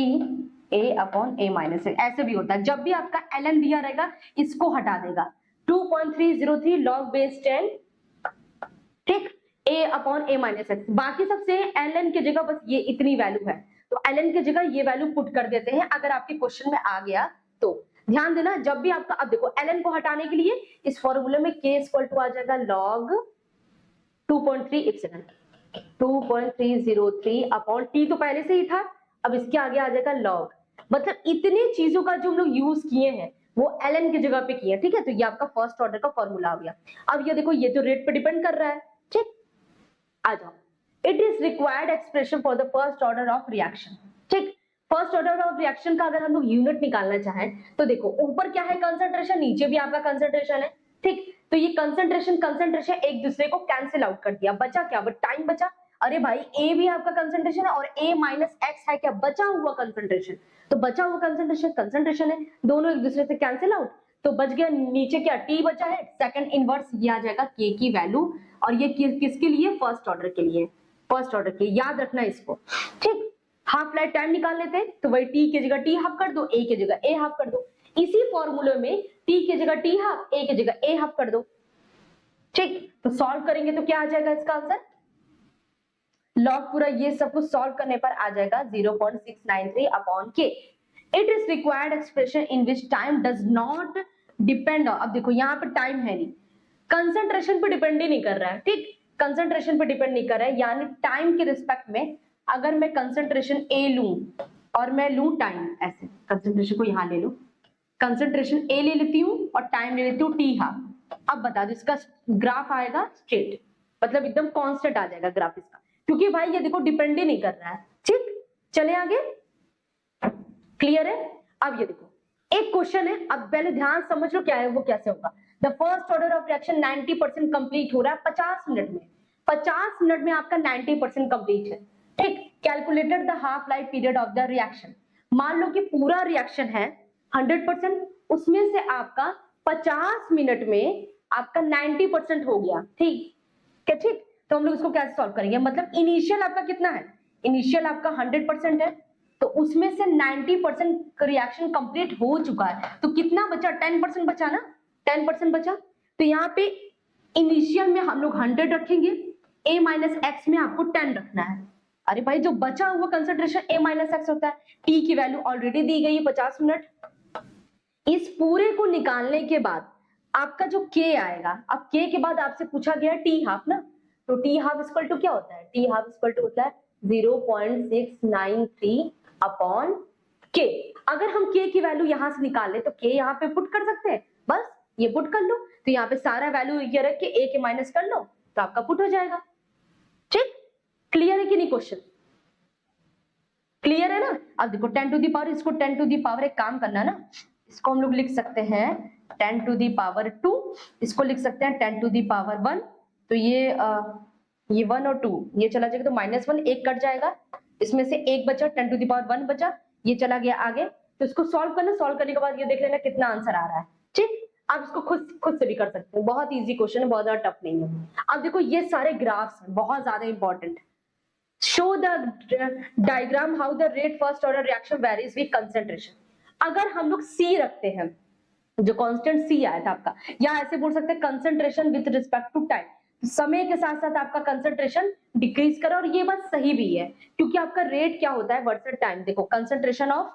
a upon a minus x ऐसे भी होता है। जब भी आपका ln दिया रहेगा इसको हटा देगा, 2.303 log बेस 10, ठीक, a upon a minus x, बाकी सबसे ln की जगह बस ये इतनी वैल्यू है, तो ln की जगह ये वैल्यू पुट कर देते हैं, अगर आपके क्वेश्चन में आ गया तो। ध्यान देना जब भी आपका, अब देखो ln को हटाने के लिए इस फॉर्मूले में k इक्वल टू आ जाएगा log 2.3 इप्सिलॉन, 2.303 अपॉन t तो पहले से ही था, अब इसके आगे आ जाएगा log, मतलब इतनी चीजों का जो हम लोग यूज किए हैं वो ln की जगह पे किए, ठीक है। तो ये आपका फर्स्ट ऑर्डर का फॉर्मूला आ गया। अब ये देखो ये तो रेट पे डिपेंड कर रहा है, ठीक। आ जाओ, it is required expression for the first order of reaction, ठीक। फर्स्ट ऑर्डर ऑफ रिएक्शन का अगर हम लोग यूनिट निकालना चाहें तो देखो ऊपर क्या है कंसंट्रेशन, नीचे भी आपका कंसंट्रेशन है, ठीक। तो ये कंसंट्रेशन एक दूसरे को कैंसिल आउट कर दिया, बचा क्या, टाइम बचा। अरे भाई ए भी आपका कंसंट्रेशन है और ए माइनस एक्स है क्या, बचा हुआ कंसंट्रेशन, तो बचा हुआ कंसंट्रेशन है, दोनों एक दूसरे से कैंसिल आउट, तो बच गया नीचे क्या टी बचा है, सेकंड इनवर्स ये आ जाएगा के की वैल्यू, और ये किसके लिए, फर्स्ट ऑर्डर के लिए, फर्स्ट ऑर्डर के, याद रखना इसको, ठीक। हाफ लाइफ टाइम निकाल लेते हैं, तो वही टी की जगह टी हाफ कर दो, ए की जगह ए हाफ कर दो, इसी फॉर्मूले में टी की जगह टी हाफ, ए की जगह ए हाफ कर दो, ठीक। तो सॉल्व करेंगे तो क्या आ जाएगा इसका आंसर, लॉग पूरा ये सब कुछ सॉल्व करने पर आ जाएगा 0.693 अपॉन के। It is required expression in which time does not depend, अब देखो यहाँ पे टाइम है नहीं, कंसंट्रेशन पे डिपेंड ही नहीं कर रहा है, ठीक, कंसंट्रेशन पे डिपेंड नहीं कर रहा है, यानी टाइम के रिस्पेक्ट में अगर मैं कंसंट्रेशन ए लूं और मैं लूं टाइम, ऐसे कंसंट्रेशन को यहां ले लूं, कंसंट्रेशन ए ले लेती हूँ और टाइम ले लेती हूँ टी हाफ। अब बता दो इसका ग्राफ आएगा स्ट्रेट, मतलब एकदम कांस्टेंट आ जाएगा ग्राफ इसका, क्योंकि भाई ये देखो डिपेंड ही नहीं कर रहा है, ठीक। चले आगे, क्लियर है। अब ये देखो एक क्वेश्चन है, अब पहले ध्यान समझ लो क्या है वो कैसे होगा। The first order of reaction 90% complete हो रहा है 50 मिनट में, 50 मिनट में आपका 90% कंप्लीट है, ठीक। Calculated the half life period of the reaction, मान लो कि पूरा रिएक्शन है 100%, उसमें से आपका 50 मिनट में आपका 90% हो गया, ठीक क्या, ठीक। तो हम लोग इसको कैसे सॉल्व करेंगे, मतलब इनिशियल आपका कितना है, इनिशियल आपका 100% है, तो उसमें से 90% रिएक्शन कंप्लीट हो चुका है, तो कितना बचा, 10% बचा ना, 10% बचा, तो यहाँ पे इनिशियल में हम लोग 100 रखेंगे, a माइनस एक्स में आपको 10 रखना है। अरे भाई जो बचा हुआ कंसंट्रेशन a माइनस एक्स होता है, t की वैल्यू ऑलरेडी दी गई है 50 मिनट, इस पूरे को निकालने के बाद आपका जो k आएगा, अब k के बाद आपसे पूछा गया t हाफ ना, तो t हाफ इक्वल टू क्या होता है, t हाफ इक्वल टू होता है 0.693 अपॉन k। अगर हम k की वैल्यू यहां से निकाल ले तो k यहाँ पे पुट कर सकते हैं, बस ये पुट कर लो, तो यहाँ पे सारा वैल्यू ये रख के a के माइनस कर लो तो आपका पुट हो जाएगा, ठीक। क्लियर है कि नहीं क्वेश्चन, क्लियर है ना। अब देखो 10 टू दी पावर, इसको 10 टू दी पावर एक काम करना ना, इसको हम लोग लिख सकते हैं 10 टू दी पावर 2, इसको लिख सकते हैं 10 टू दी पावर 1, तो ये 1 और 2 ये चला जाएगा, तो -1 एक कट जाएगा, इसमें से एक बचा, 10 टू दी पावर 1 बचा, ये चला गया आगे, तो इसको सॉल्व करना, सॉल्व करने के बाद ये देख लेना कितना आंसर आ रहा है, ठीक। आप इसको खुद से भी कर सकते हैं, बहुत इजी क्वेश्चन है, बहुत ज्यादा टफ नहीं है। अब देखो ये सारे ग्राफ्स बहुत ज्यादा important, show the diagram how the rate first order reaction varies with concentration. अगर हम लोग C रखते हैं, जो कांस्टेंट C आया था आपका, या ऐसे बोल सकते हैं concentration with respect to time, समय के साथ साथ आपका कंसंट्रेशन डिक्रीज करा, और ये बात सही भी है, क्योंकि आपका रेट क्या होता है वर्सेस टाइम, देखो कंसंट्रेशन ऑफ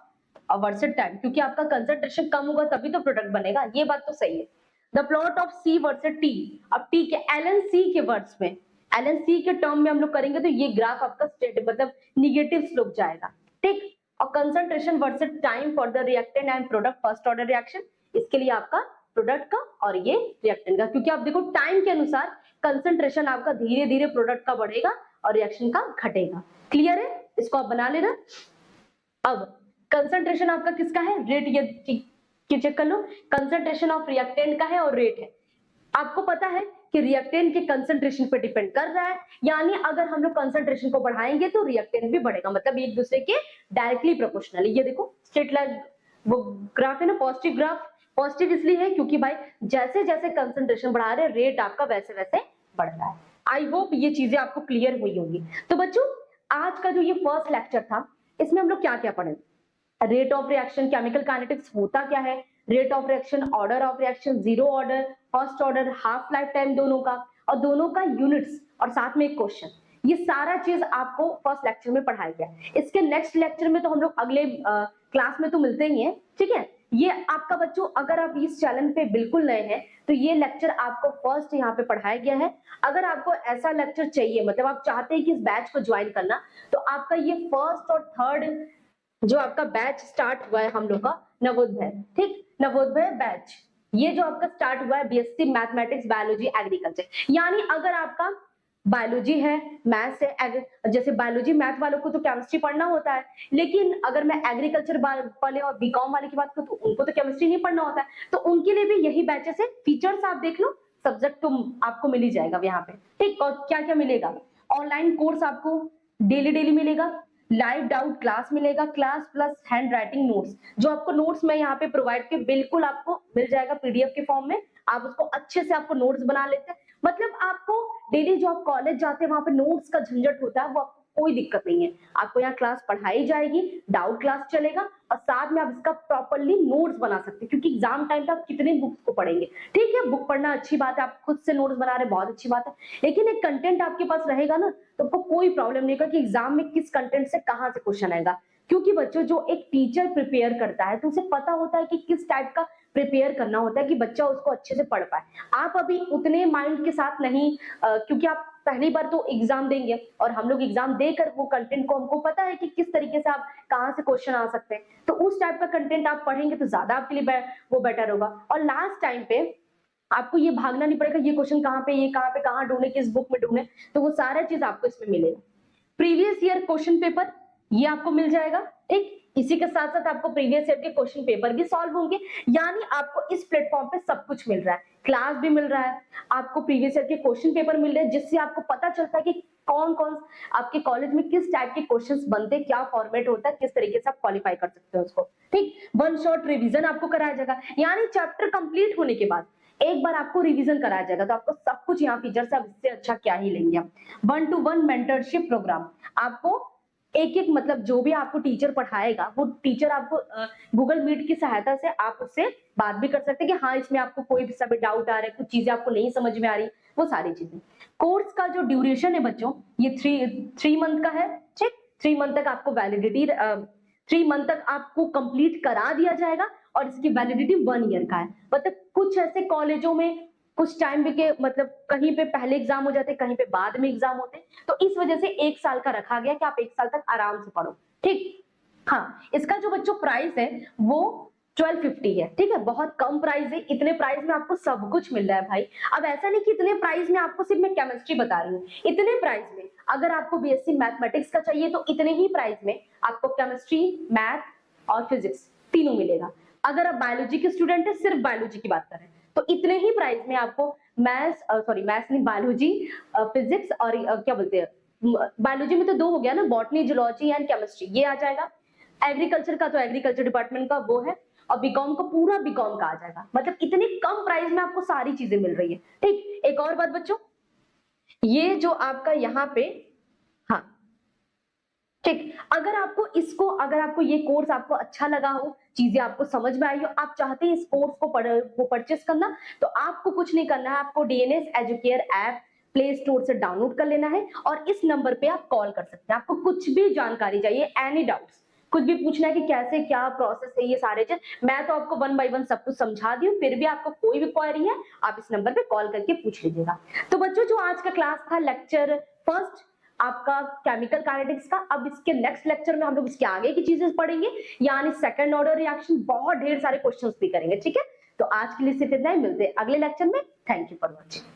वर्सेस टाइम, क्योंकि आपका कंसंट्रेशन कम होगा तभी तो प्रोडक्ट बनेगा, ये बात तो सही है। The plot of C versus T, अब T के LNC के वर्ड्स में, LNC के टर्म में हम लोग करेंगे तो ये ग्राफ आपका स्ट्रेट मतलब निगेटिव स्लोप जाएगा, ठीक। और concentration versus time for the reactant and product first order reaction, इसके लिए आपका प्रोडक्ट का और ये रिएक्टेंट का, क्योंकि आप देखो टाइम के अनुसार कंसंट्रेशन आपका धीरे धीरे प्रोडक्ट का बढ़ेगा और रिएक्शन का घटेगा, क्लियर है, इसको आप बना लेना। अब कंसंट्रेशन आपका किसका है, रेट, ये चेक कर लो, कंसंट्रेशन ऑफ रिएक्टेंट का है और रेट है। आपको पता है कि रिएक्टेंट के कंसंट्रेशन पे डिपेंड कर रहा है, यानी अगर हम लोग कंसंट्रेशन को बढ़ाएंगे तो रिएक्टेंट भी बढ़ेगा, मतलब एक दूसरे के डायरेक्टली प्रोपोर्शनल। ये देखो स्ट्रेट लाइन वो ग्राफ है ना, पॉजिटिव ग्राफ, पॉजिटिव इसलिए है क्योंकि भाई जैसे जैसे कंसंट्रेशन बढ़ा रहे हैं रेट आपका वैसे वैसे बढ़ रहा है। आई होप ये चीजें आपको क्लियर हुई होंगी। तो बच्चों आज का जो ये फर्स्ट लेक्चर था, इसमें हम लोग क्या क्या पढ़े, rate of reaction, chemical kinetics होता क्या है, rate of reaction, order of reaction, zero order, first order, half life time दोनों का, और दोनों का यूनिट्स, और साथ में एक क्वेश्चन, ये सारा चीज आपको फर्स्ट लेक्चर में पढ़ाया गया। इसके नेक्स्ट लेक्चर में तो हम लोग अगले क्लास में तो मिलते ही हैं, ठीक है। ये आपका बच्चों अगर आप इस चैनल पे बिल्कुल नए हैं तो ये लेक्चर आपको फर्स्ट यहाँ पे पढ़ाया गया है। अगर आपको ऐसा लेक्चर चाहिए, मतलब आप चाहते हैं कि इस बैच को ज्वाइन करना, तो आपका ये फर्स्ट और थर्ड जो आपका बैच स्टार्ट हुआ है हम लोग का नवोदय, ठीक, नवोदय बैच, ये जो आपका स्टार्ट हुआ है बीएससी मैथमेटिक्स बायोलॉजी एग्रीकल्चर, यानी अगर आपका बायोलॉजी है, मैथ्स है, जैसे बायोलॉजी मैथ वालों को तो केमिस्ट्री पढ़ना होता है, लेकिन अगर मैं एग्रीकल्चर वाले और बीकॉम वाले की बात करूं तो उनको तो केमिस्ट्री नहीं पढ़ना होता है, तो उनके लिए भी यही बैचेस है। फीचर्स आप देख लो, सब्जेक्ट तो आपको मिल ही जाएगा यहाँ पे, ठीक। और क्या क्या मिलेगा, ऑनलाइन कोर्स आपको डेली मिलेगा, लाइव डाउट क्लास मिलेगा, class plus hand writing notes, जो आपको नोट्स मैं यहाँ पे प्रोवाइड के बिल्कुल आपको मिल जाएगा पीडीएफ के फॉर्म में, आप उसको अच्छे से आपको नोट्स बना लेते हैं। मतलब आपको डेली जो आप कॉलेज जाते हैं वहां पे नोट्स का झंझट होता है, वो आपको कोई दिक्कत नहीं है। आपको यहाँ क्लास पढ़ाई जाएगी, डाउट क्लास चलेगा और साथ में आप इसका प्रॉपर्ली नोट्स बना सकते हैं, क्योंकि एग्जाम टाइम पे आप कितने बुक्स को पढ़ेंगे। ठीक है, बुक पढ़ना अच्छी बात है, आप खुद से नोट्स बना रहे हैं, बहुत अच्छी बात है, लेकिन एक कंटेंट आपके पास रहेगा ना, तो आपको कोई प्रॉब्लम नहीं होगा कि एग्जाम में किस कंटेंट से कहां से क्वेश्चन आएगा। क्योंकि बच्चों, जो एक टीचर प्रिपेयर करता है तो उसे पता होता है कि किस टाइप का प्रिपेयर करना होता है कि बच्चा उसको अच्छे से पढ़ पाए। आप अभी उतने माइंड के साथ नहीं, क्योंकि आप पहली बार तो एग्जाम देंगे और हम लोग एग्जाम देकर वो कंटेंट को, हमको पता है कि किस तरीके से आप कहाँ से क्वेश्चन आ सकते हैं, तो उस टाइप का कंटेंट आप पढ़ेंगे तो ज्यादा आपके लिए वो बेटर होगा। और लास्ट टाइम पे आपको ये भागना नहीं पड़ेगा, ये क्वेश्चन कहाँ पे, ये कहाँ पे, कहाँ ढूंढे, किस बुक में ढूंढे, तो वो सारा चीज आपको इसमें मिलेगा। प्रीवियस ईयर क्वेश्चन पेपर ये आपको मिल जाएगा। ठीक, इसी के साथ साथ आपको प्रीवियस ईयर के क्वेश्चन पेपर भी सॉल्व होंगे, यानी आपको इस प्लेटफॉर्म पे सब कुछ मिल रहा है, क्लास भी मिल रहा है, आपको प्रीवियस ईयर के क्वेश्चन पेपर मिल रहे हैं, जिससे आपको पता चलता है कि कौन कौन आपके कॉलेज में किस टाइप के क्वेश्चंस बनते हैं, क्या फॉर्मेट होता है, किस तरीके से आप क्वालिफाई कर सकते हो उसको। ठीक, वन शॉट रिवीजन आपको कराया जाएगा, यानी चैप्टर कंप्लीट होने के बाद एक बार आपको रिवीजन कराया जाएगा, तो आपको सब कुछ यहाँ फीचर्स है, अब इससे अच्छा क्या ही लेंगे आप। 1-to-1 मेंटरशिप प्रोग्राम, आपको एक एक, मतलब जो भी आपको टीचर पढ़ाएगा वो टीचर आपको गूगल मीट की सहायता से आप उससे बात भी कर सकते हैं कि हाँ इसमें आपको कोई भी सब डाउट आ रहा है, कुछ चीजें आपको नहीं समझ में आ रही, वो सारी चीजें। कोर्स का जो ड्यूरेशन है बच्चों, ये 3 मंथ का है। ठीक, 3 मंथ तक आपको वैलिडिटी, 3 मंथ तक आपको कंप्लीट करा दिया जाएगा और इसकी वैलिडिटी 1 ईयर का है। मतलब कुछ ऐसे कॉलेजों में कुछ टाइम के, मतलब कहीं पे पहले एग्जाम हो जाते हैं, कहीं पे बाद में एग्जाम होते हैं, तो इस वजह से 1 साल का रखा गया कि आप 1 साल तक आराम से पढ़ो। ठीक, हाँ, इसका जो बच्चों प्राइस है वो 1250 है। ठीक है, बहुत कम प्राइस है, इतने प्राइस में आपको सब कुछ मिल रहा है भाई। अब ऐसा नहीं कि इतने प्राइस में आपको सिर्फ मैं केमिस्ट्री बता रही हूँ, इतने प्राइस में अगर आपको बीएससी मैथमेटिक्स का चाहिए तो इतने ही प्राइस में आपको केमिस्ट्री, मैथ और फिजिक्स तीनों मिलेगा। अगर आप बायोलॉजी के स्टूडेंट है, सिर्फ बायोलॉजी की बात करें तो इतने ही प्राइस में आपको मैथ्स नहीं, बायोलॉजी, फिजिक्स और क्या बोलते हैं, बायोलॉजी में तो 2 हो गया ना, बॉटनी, जूलॉजी एंड केमिस्ट्री, ये आ जाएगा। एग्रीकल्चर का तो एग्रीकल्चर डिपार्टमेंट का वो है, और बीकॉम का पूरा बीकॉम का आ जाएगा। मतलब इतने कम प्राइस में आपको सारी चीजें मिल रही है। ठीक, एक और बात बच्चों, ये जो आपका यहाँ पे, हाँ ठीक, अगर आपको ये कोर्स आपको अच्छा लगा हो, चीजें आपको समझ में आई हो, आप चाहते हैं इस कोर्स को परचेस करना, तो आपको कुछ नहीं करना है, आपको DNS educare app play store से डाउनलोड कर लेना है और इस नंबर पे आप कॉल कर सकते हैं। आपको कुछ भी जानकारी चाहिए, एनी डाउट्स, कुछ भी पूछना है कि कैसे क्या प्रोसेस है, ये सारे चीज मैं तो आपको 1 बाय 1 सब कुछ समझा दी हूँ, फिर भी आपको कोई भी क्वेरी है आप इस नंबर पे कॉल करके पूछ लीजिएगा। तो बच्चों, जो आज का क्लास था, लेक्चर फर्स्ट आपका केमिकल काइनेटिक्स का, अब इसके नेक्स्ट लेक्चर में हम लोग इसके आगे की चीजें पढ़ेंगे, यानी सेकंड ऑर्डर रिएक्शन, बहुत ढेर सारे क्वेश्चंस भी करेंगे। ठीक है, तो आज के लिए सिर्फ इतना ही, मिलते हैं अगले लेक्चर में। Thank you for watching.